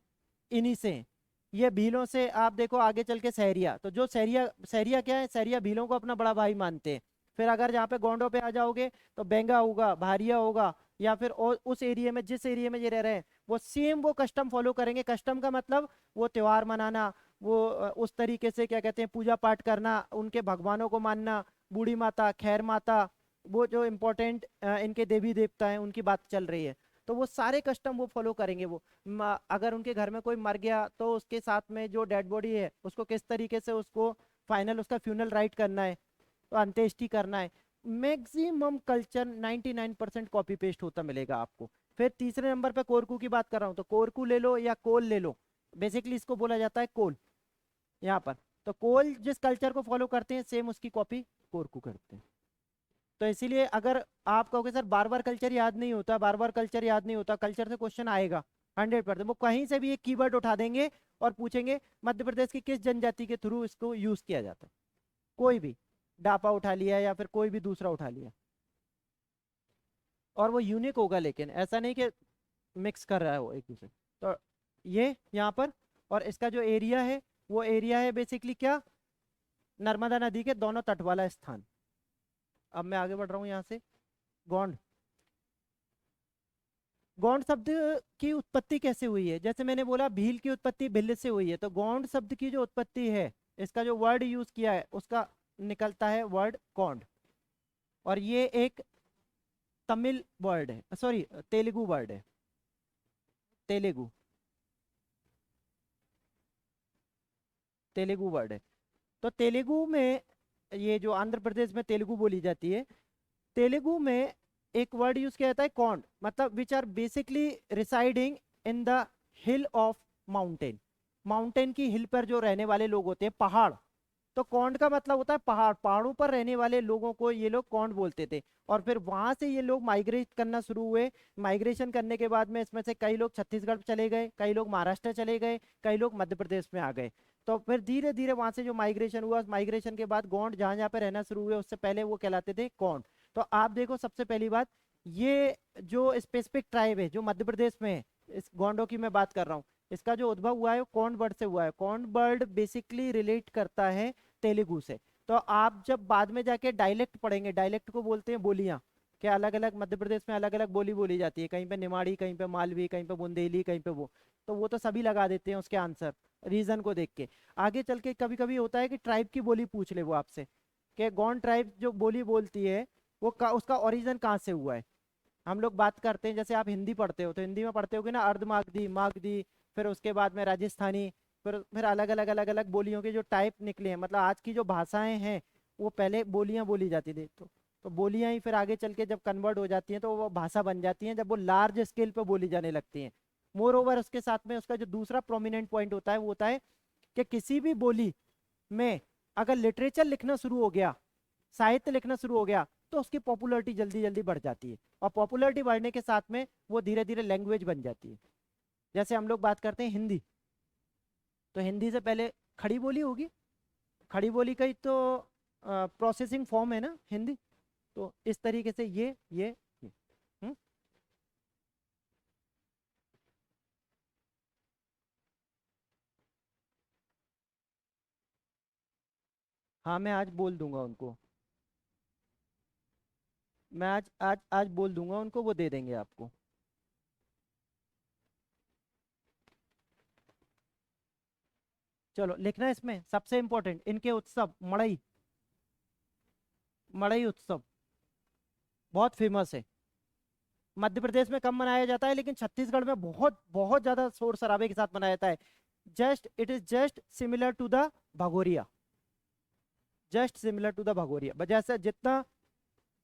इन्हीं से हैं। ये भीलों से आप देखो आगे चल के सहरिया, तो जो सहरिया, सहरिया क्या है, सहरिया भीलों को अपना बड़ा भाई मानते हैं। फिर अगर जहाँ पे गोंडों पे आ जाओगे तो बेंगा होगा, भारिया होगा, या फिर उस एरिया में, जिस एरिया में ये रह रहे हैं वो सेम वो कस्टम फॉलो करेंगे। कस्टम का मतलब वो त्योहार मनाना, वो उस तरीके से क्या कहते हैं पूजा पाठ करना, उनके भगवानों को मानना, बूढ़ी माता, खैर माता, वो जो इम्पोर्टेंट इनके देवी देवता हैं उनकी बात चल रही है, तो वो सारे कस्टम वो फॉलो करेंगे। वो अगर उनके घर में कोई मर गया तो उसके साथ में जो डेड बॉडी है उसको किस तरीके से उसको फाइनल उसका फ्यूनल राइट करना है, तो अंत्येष्टि करना है, मैक्सिमम कल्चर 99% कॉपी पेस्ट होता मिलेगा आपको। फिर तीसरे नंबर पे कोरकू की बात कर रहा हूँ, तो कोरकू ले लो या कोल ले लो, बेसिकली इसको बोला जाता है कोल यहाँ पर। तो कोल जिस कल्चर को फॉलो करते हैं सेम उसकी कॉपी कोरकू करते हैं। तो इसीलिए अगर आप कहोगे सर बार बार कल्चर याद नहीं होता, बार बार कल्चर याद नहीं होता, कल्चर से क्वेश्चन आएगा 100%। वो कहीं से भी एक कीवर्ड उठा देंगे और पूछेंगे मध्य प्रदेश की किस जनजाति के थ्रू इसको यूज किया जाता है, कोई भी डापा उठा लिया या फिर कोई भी दूसरा उठा लिया, और वो यूनिक होगा, लेकिन ऐसा नहीं कि मिक्स कर रहा है वो एक दूसरे। तो ये यहाँ पर, और इसका जो एरिया है वो एरिया है बेसिकली क्या, नर्मदा नदी के दोनों तट वाला स्थान। अब मैं आगे बढ़ रहा हूँ यहाँ से, गोंड। गोंड शब्द की उत्पत्ति कैसे हुई है, जैसे मैंने बोला भील की उत्पत्ति भिल्ल से हुई है, तो गोंड शब्द की जो उत्पत्ति है, इसका जो वर्ड यूज किया है उसका निकलता है वर्ड गोंड, और ये एक तमिल वर्ड है, सॉरी तेलुगु वर्ड है, तेलुगु, तेलुगु वर्ड है। तो तेलुगु में, ये जो आंध्र प्रदेश में तेलुगु बोली जाती है, तेलुगु में एक वर्ड यूज किया जाता है कॉन्ड, मतलब which are basically residing in the hill of mountain, mountain की हिल पर जो रहने वाले लोग होते हैं, पहाड़। तो कॉन्ड का मतलब होता है पहाड़, पहाड़ों पर रहने वाले लोगों को ये लोग कॉन्ड बोलते थे। और फिर वहां से ये लोग माइग्रेट करना शुरू हुए, माइग्रेशन करने के बाद में इसमें से कई लोग छत्तीसगढ़ चले गए, कई लोग महाराष्ट्र चले गए, कई लोग मध्य प्रदेश में आ गए। तो फिर धीरे धीरे वहां से जो माइग्रेशन हुआ, माइग्रेशन के बाद गोंड जहां जहां पे रहना शुरू हुए उससे पहले वो कहलाते थे कौंड। तो आप देखो सबसे पहली बात, ये जो स्पेसिफिक ट्राइब है जो मध्य प्रदेश में है, इस गोंडों की मैं बात कर रहा हूँ, इसका जो उद्भव हुआ है वो कौंड वर्ड से हुआ है। कौंड वर्ड बेसिकली रिलेट करता है तेलुगु से। तो आप जब बाद में जाके डायलेक्ट पढ़ेंगे, डायलेक्ट को बोलते हैं बोलियां, क्या अलग अलग मध्य प्रदेश में अलग अलग बोली बोली जाती है, कहीं पे निमाड़ी, कहीं पे मालवी, कहीं पे बुंदेली, कहीं पे वो, तो वो तो सभी लगा देते हैं उसके आंसर रीजन को देख के। आगे चल के कभी कभी होता है कि ट्राइब की बोली पूछ ले वो आपसे, कि गौंड ट्राइब जो बोली बोलती है वो उसका ओरिजिन कहाँ से हुआ है। हम लोग बात करते हैं, जैसे आप हिंदी पढ़ते हो तो हिंदी में पढ़ते होगे ना अर्ध मागधी, मागधी, फिर उसके बाद में राजस्थानी, फिर अलग अलग अलग अलग बोलियों के जो टाइप निकले हैं, मतलब आज की जो भाषाएं हैं वो पहले बोलियां बोली जाती थी। तो बोलियां ही फिर आगे चल के जब कन्वर्ट हो जाती हैं तो वो भाषा बन जाती हैं, जब वो लार्ज स्केल पे बोली जाने लगती हैं। मोर ओवर उसके साथ में उसका जो दूसरा प्रोमिनेंट पॉइंट होता है वो होता है कि किसी भी बोली में अगर लिटरेचर लिखना शुरू हो गया, साहित्य लिखना शुरू हो गया, तो उसकी पॉपुलैरिटी जल्दी जल्दी बढ़ जाती है, और पॉपुलैरिटी बढ़ने के साथ में वो धीरे धीरे लैंग्वेज बन जाती है। जैसे हम लोग बात करते हैं हिंदी, तो हिंदी से पहले खड़ी बोली होगी, खड़ी बोली का ही तो प्रोसेसिंग फॉर्म है ना हिंदी। तो इस तरीके से ये। हुँ? हाँ मैं आज बोल दूंगा उनको, मैं आज आज आज बोल दूंगा उनको, वो दे देंगे आपको। चलो लिखना है इसमें सबसे इंपॉर्टेंट इनके उत्सव, मड़ई, मड़ई उत्सव बहुत फेमस है। मध्य प्रदेश में कम मनाया जाता है, लेकिन छत्तीसगढ़ में बहुत बहुत ज्यादा शोर शराबे के साथ मनाया जाता है। Just it is just similar to the Bhagoria, just similar to the Bhagoria, वजह से जितना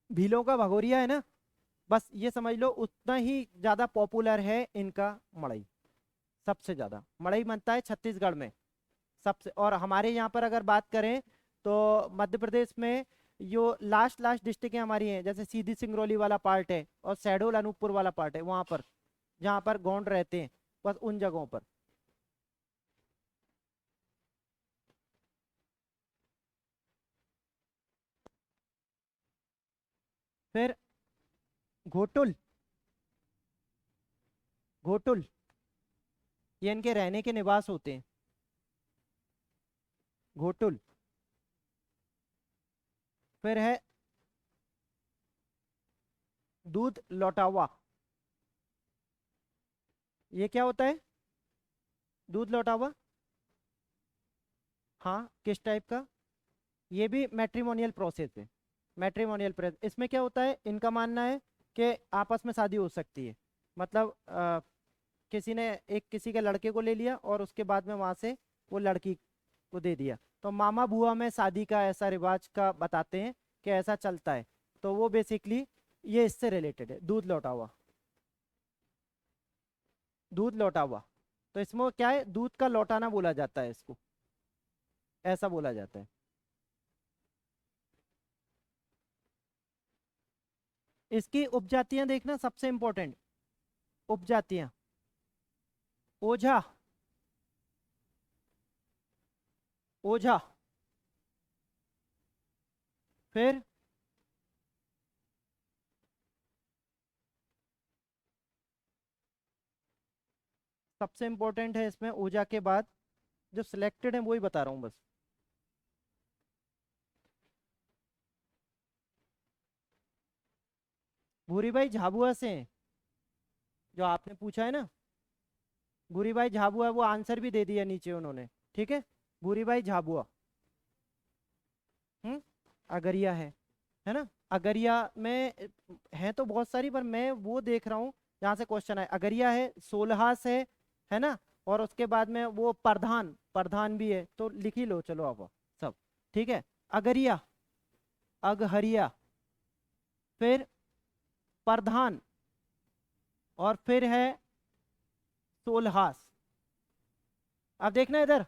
भीलों का भगोरिया है ना, बस ये समझ लो उतना ही ज्यादा पॉपुलर है इनका मड़ई। सबसे ज्यादा मड़ई बनता है छत्तीसगढ़ में सबसे। और हमारे यहाँ पर अगर बात करें तो मध्य प्रदेश में जो लास्ट लास्ट डिस्ट्रिक्ट हमारी हैं, जैसे सीधी सिंगरौली वाला पार्ट है और शहडोल अनूपपुर वाला पार्ट है, वहां पर जहाँ पर गोंड रहते हैं, बस उन जगहों पर। फिर घोटुल, घोटुल ये इनके रहने के निवास होते हैं, घोटुल। फिर है दूध लौटावा, ये क्या होता है दूध लौटावा? हाँ किस टाइप का? ये भी मैट्रिमोनियल प्रोसेस है, मैट्रिमोनियल प्रोसेस। इसमें क्या होता है, इनका मानना है कि आपस में शादी हो सकती है, मतलब किसी ने एक किसी के लड़के को ले लिया और उसके बाद में वहां से वो लड़की को दे दिया, तो मामा बुआ में शादी का ऐसा रिवाज का बताते हैं कि ऐसा चलता है। तो वो बेसिकली ये इससे रिलेटेड है, दूध लौटा हुआ, दूध लौटा हुआ। तो इसमें क्या है, दूध का लौटाना बोला जाता है इसको, ऐसा बोला जाता है। इसकी उपजातियां देखना सबसे इंपॉर्टेंट, उपजातियां, ओझा, ओझा। फिर सबसे इंपॉर्टेंट है इसमें ओझा के बाद जो सिलेक्टेड है, वही बता रहा हूँ बस। भूरी भाई झाबुआ से हैं, जो आपने पूछा है ना, भूरी भाई झाबुआ, वो आंसर भी दे दिया नीचे उन्होंने, ठीक है। भूरी भाई झाबुआ। हम्म। अगरिया है ना। अगरिया में है तो बहुत सारी, पर मैं वो देख रहा हूँ जहाँ से क्वेश्चन है। अगरिया है, सोलहास है ना। और उसके बाद में वो प्रधान, प्रधान भी है, तो लिख ही लो चलो आप सब, ठीक है। अगरिया, अगहरिया, फिर प्रधान, और फिर है सोलहास। अब देखना इधर,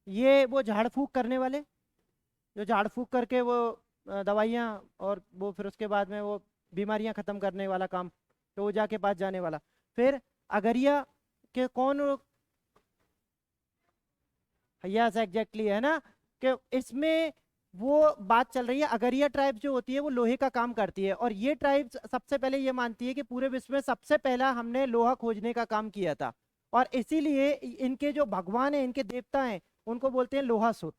ये वो झाड़ फूक करने वाले, जो झाड़ फूक करके वो दवाइयाँ, और वो फिर उसके बाद में वो बीमारियां खत्म करने वाला काम, तो ओझा के पास जाने वाला। फिर अगरिया के कौन, यस एग्जैक्टली, है ना। कि इसमें वो बात चल रही है, अगरिया ट्राइब जो होती है वो लोहे का काम करती है, और ये ट्राइब सबसे पहले ये मानती है कि पूरे विश्व में सबसे पहला हमने लोहा खोजने का काम किया था। और इसीलिए इनके जो भगवान है, इनके देवता हैं, उनको बोलते हैं लोहासुर,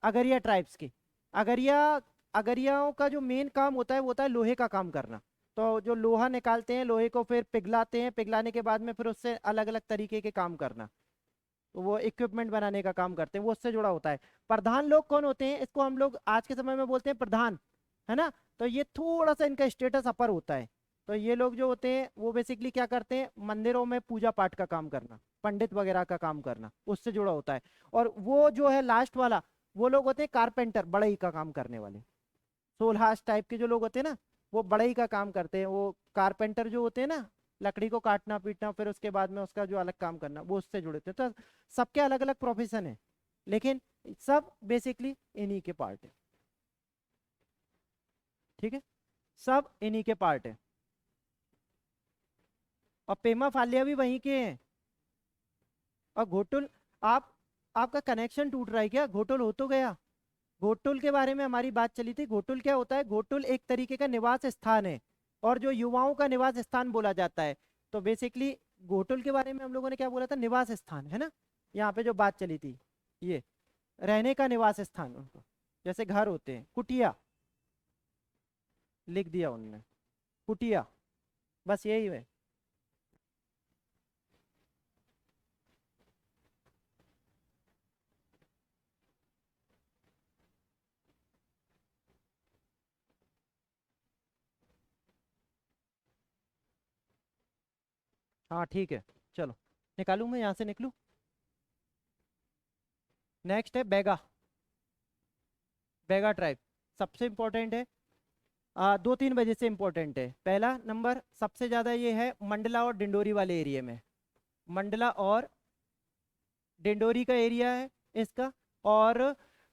अगरिया ट्राइब्स के। अगरिया, अगरियाओं का जो मेन काम होता है वो होता है लोहे का काम करना। तो जो लोहा निकालते हैं, लोहे को फिर पिघलाते हैं, पिघलाने के बाद में फिर उससे अलग अलग तरीके के काम करना, तो वो इक्विपमेंट बनाने का काम करते हैं, वो उससे जुड़ा होता है। प्रधान लोग कौन होते हैं, इसको हम लोग आज के समय में बोलते हैं प्रधान, है ना। तो ये थोड़ा सा इनका स्टेटस अपर होता है। तो ये लोग जो होते हैं वो बेसिकली क्या करते हैं, मंदिरों में पूजा पाठ का काम करना, पंडित वगैरह का काम करना, उससे जुड़ा होता है। और वो जो है लास्ट वाला, वो लोग होते हैं कारपेंटर, बढ़ई का काम करने वाले, सोलहास टाइप के जो लोग होते हैं ना, वो बढ़ई का काम करते हैं। वो कारपेंटर जो होते हैं ना, लकड़ी को काटना पीटना, फिर उसके बाद में उसका जो अलग काम करना, वो उससे जुड़े थे। तो सबके अलग अलग प्रोफेशन है, लेकिन सब बेसिकली इन्हीं के पार्ट है। ठीक है, सब इन्हीं के पार्ट है। और पेमा फालिया भी वहीं के हैं। और घोटुल, आप आपका कनेक्शन टूट रहा है क्या? घोटुल हो तो गया। घोटुल के बारे में हमारी बात चली थी। घोटुल क्या होता है? घोटुल एक तरीके का निवास स्थान है, और जो युवाओं का निवास स्थान बोला जाता है। तो बेसिकली घोटुल के बारे में हम लोगों ने क्या बोला था? निवास स्थान, है ना? यहाँ पे जो बात चली थी, ये रहने का निवास स्थान उनको, जैसे घर होते हैं, कुटिया लिख दिया उनने, कुटिया, बस यही है। हाँ ठीक है, चलो निकालूं, मैं यहाँ से निकलूं। नेक्स्ट है बेगा। बेगा ट्राइब सबसे इंपॉर्टेंट है। दो तीन वजह से इंपॉर्टेंट है। पहला नंबर सबसे ज़्यादा ये है मंडला और डिंडोरी वाले एरिया में। मंडला और डिंडोरी का एरिया है इसका। और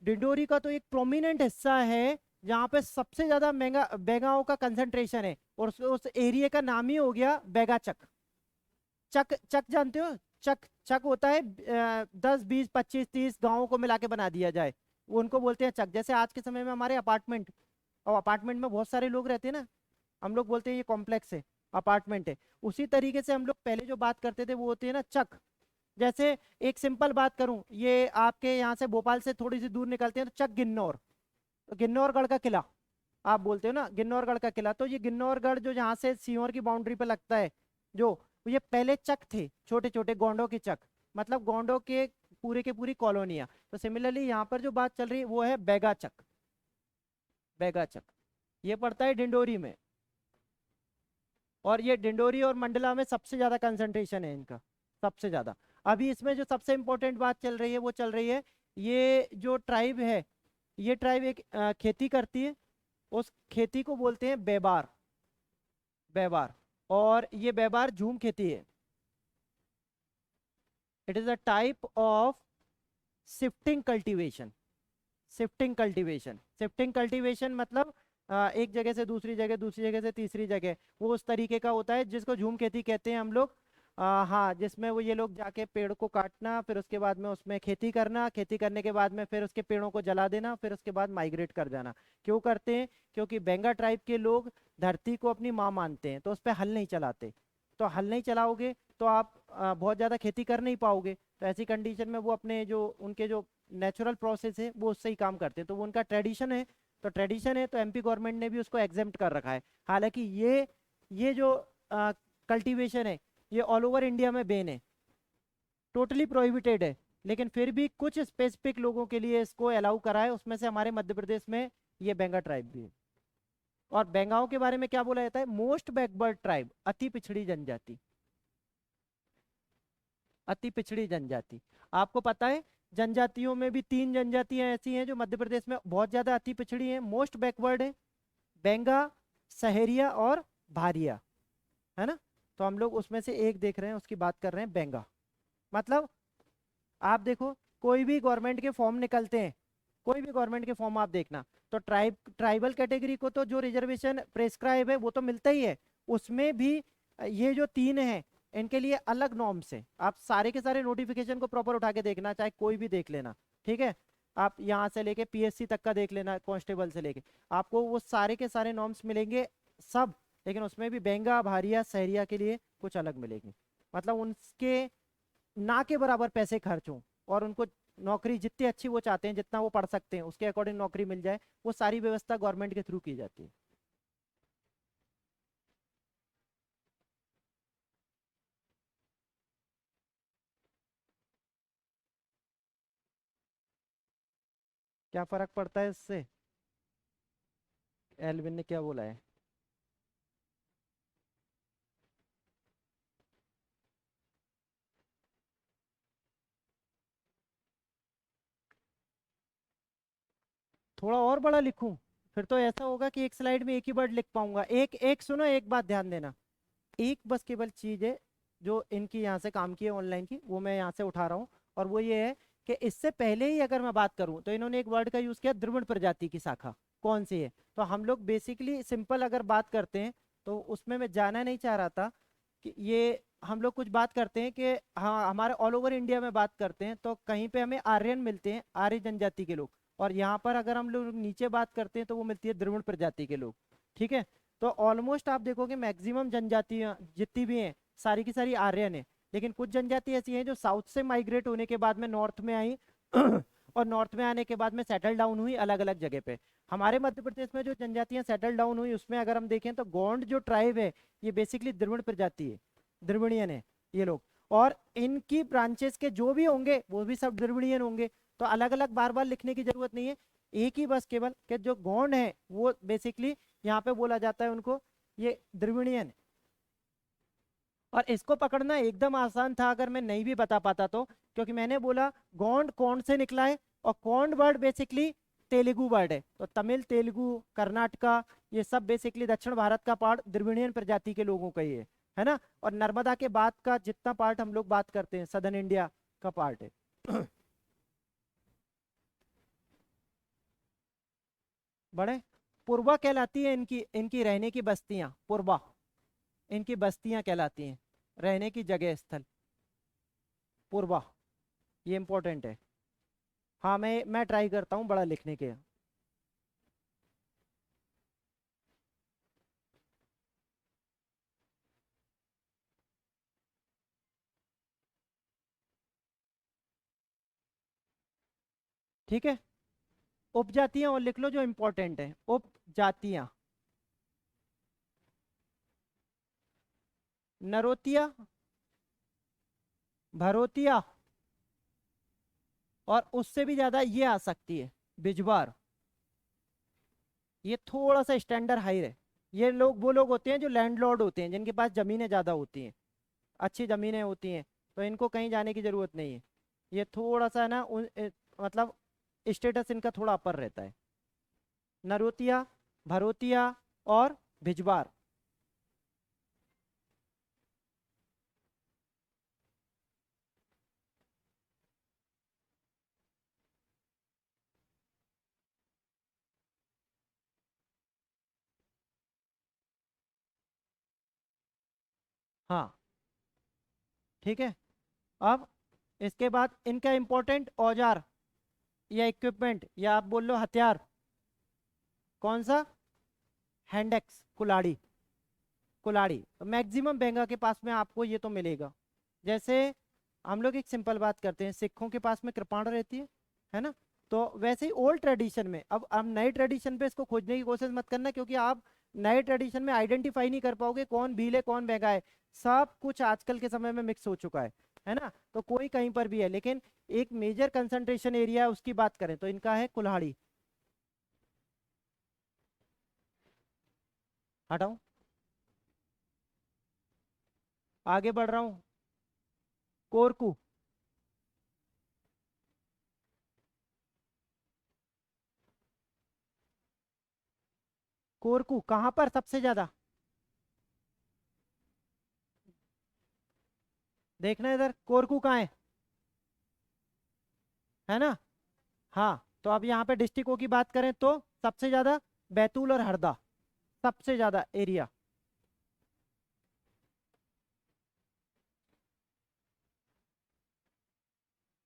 डिंडोरी का तो एक प्रोमिनेंट हिस्सा है जहाँ पे सबसे ज़्यादा महंगा बेगाओं का कंसंट्रेशन है, और उस एरिया का नाम ही हो गया बेगा चक। चक, चक जानते हो? चक, चक होता है 10 20 25 30 गांवों को मिला के बना दिया जाए, वो उनको बोलते हैं चक। जैसे आज के समय में हमारे अपार्टमेंट, और अपार्टमेंट में बहुत सारे लोग रहते हैं ना, हम लोग बोलते हैं ये कॉम्प्लेक्स है, अपार्टमेंट है। उसी तरीके से हम लोग पहले जो बात करते थे वो होती है ना चक। जैसे एक सिंपल बात करूं, ये आपके यहाँ से भोपाल से थोड़ी सी दूर निकलते हैं तो चक गिन्नौर, तो गिन्नौरगढ़ का किला आप बोलते हो ना, गिन्नौरगढ़ का किला। तो ये गिन्नौरगढ़ जो जहाँ से सीहोर की बाउंड्री पे लगता है, जो ये पहले चक थे, छोटे छोटे गोंडों के चक, मतलब गोंडों के पूरी कॉलोनियाँ। तो सिमिलरली यहाँ पर जो बात चल रही है वो है बैगा चक। बैगा चक ये पड़ता है डिंडोरी में, और ये डिंडोरी और मंडला में सबसे ज्यादा कंसंट्रेशन है इनका, सबसे ज्यादा। अभी इसमें जो सबसे इंपॉर्टेंट बात चल रही है वो चल रही है, ये जो ट्राइब है, ये ट्राइब एक खेती करती है। उस खेती को बोलते हैं बेबार, बेबार। और ये बेबार झूम खेती है। It is a type of shifting cultivation. Shifting cultivation, shifting cultivation मतलब एक जगह से दूसरी जगह, दूसरी जगह से तीसरी जगह, वो उस तरीके का होता है जिसको झूम खेती कहते हैं हम लोग। हाँ, जिसमें वो ये लोग जाके पेड़ को काटना, फिर उसके बाद में उसमें खेती करना, खेती करने के बाद में फिर उसके पेड़ों को जला देना, फिर उसके बाद माइग्रेट कर जाना। क्यों करते हैं? क्योंकि बेंगा ट्राइब के लोग धरती को अपनी माँ मानते हैं, तो उस पर हल नहीं चलाते। तो हल नहीं चलाओगे तो आप बहुत ज़्यादा खेती कर नहीं पाओगे। तो ऐसी कंडीशन में वो अपने जो उनके जो नेचुरल प्रोसेस है वो उससे ही काम करते हैं, तो वो उनका ट्रेडिशन है। तो ट्रेडिशन है तो एमपी गवर्नमेंट ने भी उसको एग्जेम्प्ट कर रखा है। हालांकि ये जो कल्टीवेशन है ये ऑल ओवर इंडिया में बैन है, टोटली प्रोहिबिटेड है। लेकिन फिर भी कुछ स्पेसिफिक लोगों के लिए इसको अलाउ करा है, उसमें से हमारे मध्य प्रदेश में ये बेंगा ट्राइब भी है। और बेंगाओं के बारे में क्या बोला जाता है? मोस्ट बैकवर्ड ट्राइब, अति पिछड़ी जनजाति। अति पिछड़ी जनजाति। आपको पता है जनजातियों में भी तीन जनजातियां ऐसी हैं जो मध्य प्रदेश में बहुत ज्यादा अति पिछड़ी हैं, मोस्ट बैकवर्ड है। बेंगा, सहेरिया और भारिया, है ना? तो हम लोग उसमें से एक देख रहे हैं, उसकी बात कर रहे हैं, बेंगा। मतलब आप देखो, कोई भी गवर्नमेंट के फॉर्म निकलते हैं, कोई भी गवर्नमेंट के फॉर्म आप देखना, तो ट्राइबल कैटेगरी को तो जो रिजर्वेशन प्रेस्क्राइब है वो तो मिलता ही है। उसमें भी ये जो तीन है, इनके लिए अलग नॉर्म्स है। आप सारे के सारे नोटिफिकेशन को प्रॉपर उठा के देखना, चाहे कोई भी देख लेना, ठीक है? आप यहाँ से लेके पीएससी तक का देख लेना, कांस्टेबल से लेके, आपको वो सारे के सारे नॉर्म्स मिलेंगे सब। लेकिन उसमें भी बेंगा, भारिया, सहरिया के लिए कुछ अलग मिलेंगे। मतलब उनके ना के बराबर पैसे खर्च हों, और उनको नौकरी जितनी अच्छी वो चाहते हैं, जितना वो पढ़ सकते हैं उसके अकॉर्डिंग नौकरी मिल जाए, वो सारी व्यवस्था गवर्नमेंट के थ्रू की जाती है। क्या फर्क पड़ता है इससे? एलविन ने क्या बोला है? थोड़ा और बड़ा लिखूं? फिर तो ऐसा होगा कि एक स्लाइड में एक ही वर्ड लिख पाऊंगा। एक एक सुनो, एक बात ध्यान देना, एक बस केवल चीज है जो इनकी यहाँ से काम की है ऑनलाइन की, वो मैं यहाँ से उठा रहा हूँ, और वो ये है कि इससे पहले ही अगर मैं बात करूँ तो इन्होंने एक वर्ड का यूज किया, द्रविड़ प्रजाति की शाखा कौन सी है। तो हम लोग बेसिकली सिंपल अगर बात करते हैं तो उसमें मैं जाना नहीं चाह रहा था कि ये हम लोग कुछ बात करते हैं कि हाँ हमारे ऑल ओवर इंडिया में बात करते हैं तो कहीं पे हमें आर्यन मिलते हैं, आर्य जनजाति के लोग, और यहाँ पर अगर हम लोग नीचे बात करते हैं तो वो मिलती है द्रविड़ प्रजाति के लोग। ठीक है, तो ऑलमोस्ट आप देखोगे मैक्सिमम जनजातियां जितनी भी हैं सारी की सारी आर्यन है, लेकिन कुछ जनजाति ऐसी हैं जो साउथ से माइग्रेट होने के बाद में नॉर्थ में आई और नॉर्थ में आने के बाद में सेटल डाउन हुई अलग अलग जगह पे। हमारे मध्य प्रदेश में जो जनजातियां सेटल डाउन हुई उसमें अगर हम देखें तो गोंड जो ट्राइब है ये बेसिकली द्रविड़ प्रजाति है, द्रविड़ियन है ये लोग, और इनकी ब्रांचेस के जो भी होंगे वो भी सब द्रविड़ियन होंगे। तो अलग अलग बार बार लिखने की जरूरत नहीं है, एक ही बस केवल कि जो गोंड है वो बेसिकली यहाँ पे बोला जाता है उनको ये द्रविड़ियन। और इसको पकड़ना एकदम आसान था अगर मैं नहीं भी बता पाता तो, क्योंकि मैंने बोला गोंड कौन से निकला है, और Gond word basically Telugu word है, तो तमिल तेलुगु कर्नाटका ये सब बेसिकली दक्षिण भारत का पार्ट द्रविड़ियन प्रजाति के लोगों का ही है ना। और नर्मदा के बाद का जितना पार्ट हम लोग बात करते हैं सदर्न इंडिया का पार्ट है। बड़े पूर्वा कहलाती है इनकी इनकी रहने की बस्तियां, पूर्वा इनकी बस्तियां कहलाती हैं, रहने की जगह स्थल पूर्वा, ये इंपॉर्टेंट है। हाँ मैं ट्राई करता हूँ बड़ा लिखने के। ठीक है, उपजातियां और लिख लो जो इंपॉर्टेंट है, उपजातियां, नरोतिया, भरोतिया, और उससे भी ज्यादा ये आ सकती है बिजवार, ये थोड़ा सा स्टैंडर्ड हाई है। ये लोग वो लोग होते हैं जो लैंडलॉर्ड होते हैं जिनके पास जमीनें ज्यादा होती हैं, अच्छी जमीनें होती हैं, तो इनको कहीं जाने की जरूरत नहीं है। ये थोड़ा सा ना मतलब स्टेटस इनका थोड़ा अपर रहता है, नरोतिया, भरोतिया और भिजवार। हाँ ठीक है, अब इसके बाद इनका इंपॉर्टेंट औजार या इक्विपमेंट या आप बोल लो हथियार, कौन सा, हैंडेक्स, कुलाड़ी, कुलाड़ी मैक्सिमम बेंगा के पास में आपको ये तो मिलेगा। जैसे हम लोग एक सिंपल बात करते हैं, सिखों के पास में कृपाण रहती है ना, तो वैसे ही ओल्ड ट्रेडिशन में, अब नए ट्रेडिशन पे इसको खोजने की कोशिश मत करना, क्योंकि आप नए ट्रेडिशन में आइडेंटिफाई नहीं कर पाओगे कौन भील है कौन बेगा है, सब कुछ आजकल के समय में मिक्स हो चुका है ना, तो कोई कहीं पर भी है, लेकिन एक मेजर कंसंट्रेशन एरिया है उसकी बात करें तो इनका है कुल्हाड़ी। हटाओ, आगे बढ़ रहा हूँ, कोरकू, कोरकू कहाँ पर सबसे ज्यादा, देखना इधर कोरकू कहाँ है ना। हाँ तो अब यहाँ पे डिस्ट्रिक्टों की बात करें तो सबसे ज्यादा बैतूल और हरदा, सबसे ज्यादा एरिया।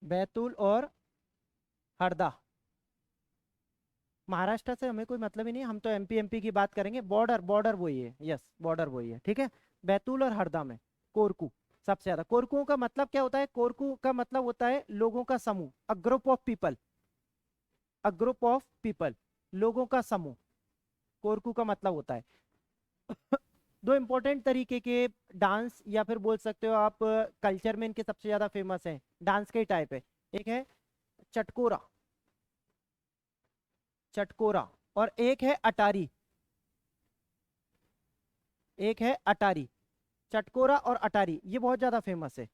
बैतूल और हरदा, महाराष्ट्र से हमें कोई मतलब ही नहीं, हम तो एमपी की बात करेंगे, बॉर्डर बॉर्डर वही है, यस बॉर्डर वही है, ठीक है। बैतूल और हरदा में कोरकू सबसे ज्यादा। कोरकुओं का मतलब क्या होता है, कोरकू का मतलब होता है लोगों का समूह, a group of people, a group of people, लोगों का समूह, कोरकू का मतलब होता है। दो इंपॉर्टेंट तरीके के डांस या फिर बोल सकते हो आप कल्चर में इनके सबसे ज्यादा फेमस हैं, डांस के टाइप है, एक है चटकोरा, चटकोरा, और एक है अटारी, एक है अटारी, चटकोरा और अटारी ये बहुत ज्यादा फेमस है।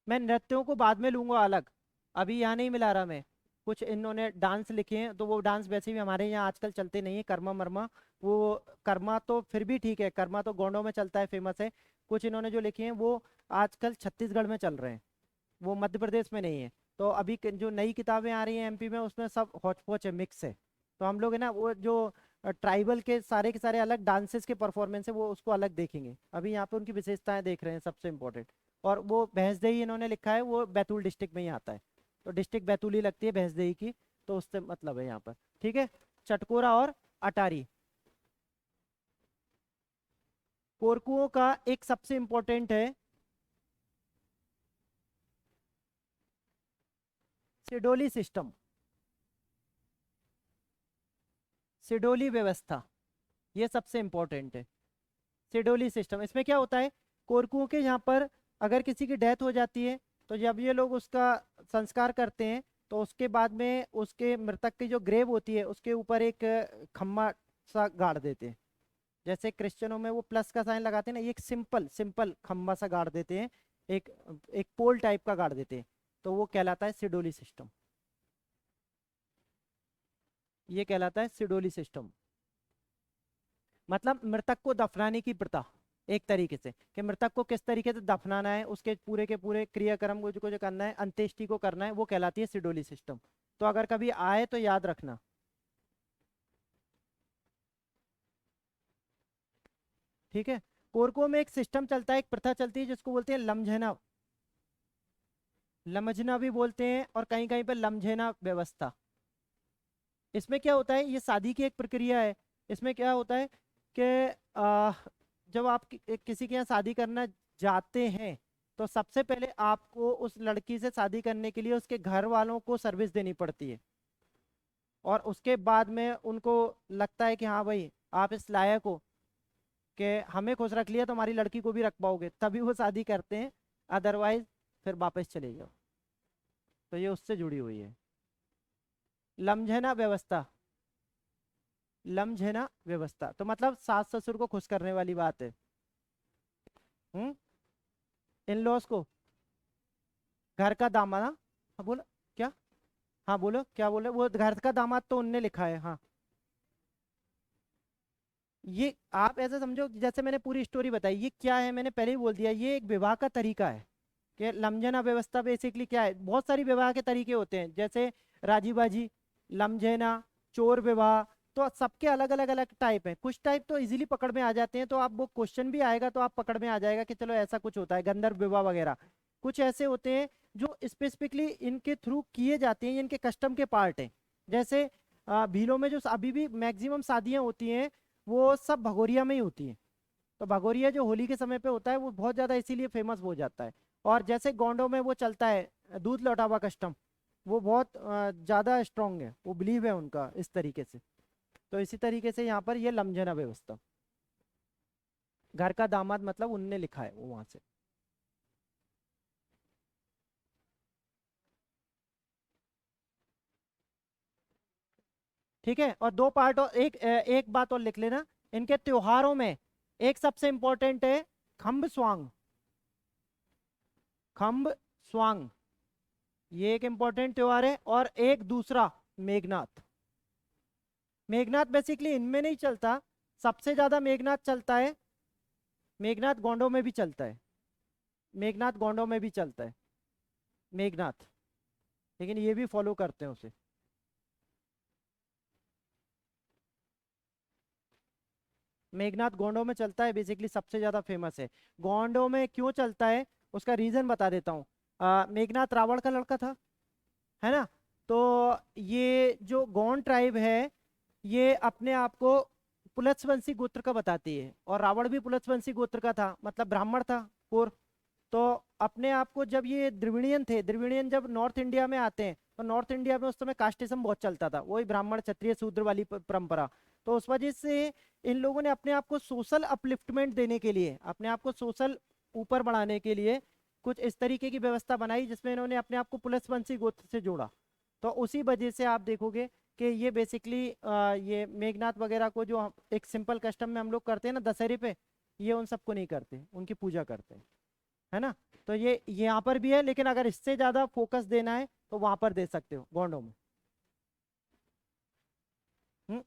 मैं नृत्यों को बाद में लूंगा अलग, अभी यहाँ नहीं मिला रहा मैं, कुछ इन्होंने डांस लिखे हैं, तो वो डांस वैसे भी हमारे यहाँ आजकल चलते नहीं है, कर्मा मर्मा। वो कर्मा तो फिर भी ठीक है, कर्मा तो गोंडों में चलता है, फेमस है। कुछ इन्होंने जो लिखे हैं वो आजकल छत्तीसगढ़ में चल रहे हैं, वो मध्य प्रदेश में नहीं है। तो अभी जो नई किताबें आ रही हैं एमपी में, उसमें सब हौच पौच है, मिक्स है। तो हम लोग है ना वो जो ट्राइबल के सारे अलग डांसेस के परफॉर्मेंस है, वो उसको अलग देखेंगे। अभी यहाँ पे उनकी विशेषताएं देख रहे हैं, सबसे इम्पोर्टेंट। और वो भैंसदेही इन्होंने लिखा है, वो बैतूल डिस्ट्रिक्ट में ही आता है, तो डिस्ट्रिक्ट बैतूल ही लगती है भैंसदेही की, तो उससे मतलब है यहाँ पर। ठीक है, चटकोरा और अटारी। कोरकुओं का एक सबसे इम्पोर्टेंट है सिडोली सिस्टम, सिडोली व्यवस्था, ये सबसे इम्पोर्टेंट है। सिडोली सिस्टम, इसमें क्या होता है, कोरकुओं के यहाँ पर अगर किसी की डेथ हो जाती है, तो जब ये लोग उसका संस्कार करते हैं, तो उसके बाद में उसके मृतक की जो ग्रेव होती है उसके ऊपर एक खम्मा सा गाड़ देते हैं। जैसे क्रिश्चियनों में वो प्लस का साइन लगाते हैं ना, ये एक सिंपल सिंपल खम्बा सा गाड़ देते हैं, एक एक पोल टाइप का गाड़ देते हैं, तो वो कहलाता है सिडोली सिस्टम। ये कहलाता है सिडोली सिस्टम। मतलब मृतक को दफनाने की प्रथा, एक तरीके से कि मृतक को किस तरीके से दफनाना है, उसके पूरे के पूरे क्रियाक्रम को जो करना है, अंत्येष्टि को करना है, वो कहलाती है सिडोली सिस्टम। तो अगर कभी आए तो याद रखना। ठीक है, कोरको में एक सिस्टम चलता है, एक प्रथा चलती है जिसको बोलते हैं लमझना, लमझना भी बोलते हैं, और कहीं कहीं पर लमझेना व्यवस्था। इसमें क्या होता है, ये शादी की एक प्रक्रिया है। इसमें क्या होता है कि जब आप किसी के यहाँ शादी करना जाते हैं, तो सबसे पहले आपको उस लड़की से शादी करने के लिए उसके घर वालों को सर्विस देनी पड़ती है, और उसके बाद में उनको लगता है कि हाँ भाई आप इस लायक हो कि हमें खुश रख लिया तो हमारी लड़की को भी रख पाओगे, तभी वो शादी करते हैं, अदरवाइज फिर वापस चले जाओ। तो ये उससे जुड़ी हुई है लमझना व्यवस्था। लमझना व्यवस्था तो मतलब सास ससुर को खुश करने वाली बात है। इन लॉज को, घर का दामाद, हाँ बोलो क्या, हाँ बोलो क्या बोले, वो घर का दामाद तो उनने लिखा है, हाँ। ये आप ऐसे समझो जैसे मैंने पूरी स्टोरी बताई, ये क्या है मैंने पहले ही बोल दिया, ये एक विवाह का तरीका है। कि लमझना व्यवस्था बेसिकली क्या है, बहुत सारी विवाह के तरीके होते हैं, जैसे राजी बाजी, लमझना, चोर विवाह। तो सबके अलग अलग अलग टाइप हैं, कुछ टाइप तो इजीली पकड़ में आ जाते हैं, तो आप वो क्वेश्चन भी आएगा तो आप पकड़ में आ जाएगा कि चलो ऐसा कुछ होता है, गंधर्व विवाह वगैरह। कुछ ऐसे होते हैं जो स्पेसिफिकली इनके थ्रू किए जाते हैं, ये इनके कस्टम के पार्ट हैं। जैसे भीलों में जो अभी भी मैक्सिमम शादियां होती हैं, वो सब भगोरिया में ही होती हैं। तो भगोरिया जो होली के समय पे होता है, वो बहुत ज़्यादा इसीलिए फेमस हो जाता है। और जैसे गोंडों में वो चलता है दूध लौटावा कस्टम, वो बहुत ज़्यादा स्ट्रांग है, वो बिलीव है उनका इस तरीके से। तो इसी तरीके से यहाँ पर ये लमझना व्यवस्था, घर का दामाद मतलब उनने लिखा है वो वहाँ से। ठीक है, और दो पार्ट और एक बात और लिख लेना, इनके त्योहारों में एक सबसे इंपॉर्टेंट है खम्ब स्वांग, खम्ब स्वांग, ये एक इंपॉर्टेंट त्योहार है। और एक दूसरा मेघनाथ, मेघनाथ बेसिकली इनमें नहीं चलता, सबसे ज्यादा मेघनाथ चलता है, मेघनाथ गोंडों में भी चलता है, मेघनाथ गोंडों में भी चलता है मेघनाथ, लेकिन ये भी फॉलो करते हैं उसे। मेघनाथ गोंडों में चलता है, बेसिकली सबसे ज्यादा फेमस है। गोंडों में क्यों चलता है उसका रीजन बता देता हूँ। मेघनाथ रावण का लड़का था, है ना। तो ये जो गोंड ट्राइब है, ये अपने आप को पुलत्सवंशी गोत्र का बताती है, और रावण भी पुलत्सवंशी गोत्र का था, मतलब ब्राह्मण था और। तो अपने आप को जब ये द्रविड़ियन थे, द्रविड़ियन जब नॉर्थ इंडिया में आते हैं, तो नॉर्थ इंडिया में उस समय कास्टिज्म बहुत चलता था, वही ब्राह्मण क्षत्रिय शूद्र वाली परंपरा। तो उस वजह से इन लोगों ने अपने आप को सोशल अपलिफ्टमेंट देने के लिए, अपने आप को सोशल ऊपर बढ़ाने के लिए कुछ इस तरीके की व्यवस्था बनाई, जिसमें इन्होंने अपने आप को पुलत्सवंशी गोत्र से जोड़ा। तो उसी वजह से आप देखोगे कि ये बेसिकली ये मेघनाथ वगैरह को जो एक सिंपल कस्टम में हम लोग करते हैं ना दशहरे पे, ये उन सबको नहीं करते, उनकी पूजा करते हैं, है ना। तो ये यहाँ पर भी है, लेकिन अगर इससे ज़्यादा फोकस देना है तो वहां पर दे सकते हो गोंडों में। हम्म,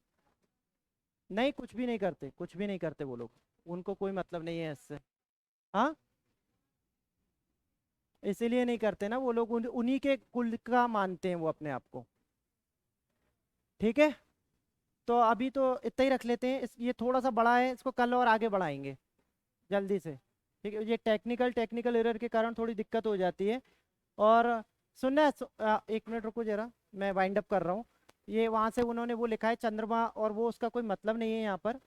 नहीं कुछ भी नहीं करते, कुछ भी नहीं करते वो लोग, उनको कोई मतलब नहीं है इससे। हाँ, इसीलिए नहीं करते ना वो लोग, उन्हीं के कुल का मानते हैं वो अपने आप को। ठीक है, तो अभी तो इतना ही रख लेते हैं, ये थोड़ा सा बड़ा है, इसको कल और आगे बढ़ाएंगे जल्दी से। ठीक है, ये टेक्निकल एरर के कारण थोड़ी दिक्कत हो जाती है। और सुनना, 1 मिनट रुको जरा, मैं वाइंड अप कर रहा हूँ। ये वहाँ से उन्होंने वो लिखा है चंद्रमा, और वो उसका कोई मतलब नहीं है यहाँ पर,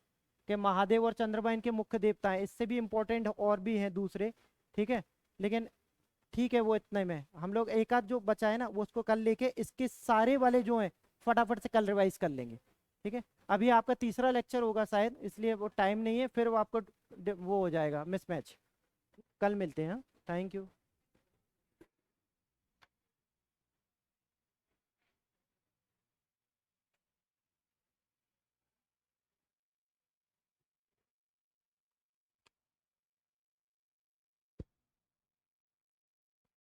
कि महादेव और चंद्रमा इनके मुख्य देवता हैं, इससे भी इम्पोर्टेंट और भी हैं दूसरे। ठीक है, लेकिन ठीक है, वो इतने में हम लोग एक आध जो बचा है ना वो उसको कल लेके इसके सारे वाले जो हैं फटाफट से कल रिवाइज कर लेंगे। ठीक है, अभी आपका तीसरा लेक्चर होगा शायद, इसलिए वो टाइम नहीं है, फिर वो आपको वो हो जाएगा मिसमैच। कल मिलते हैं, थैंक यू।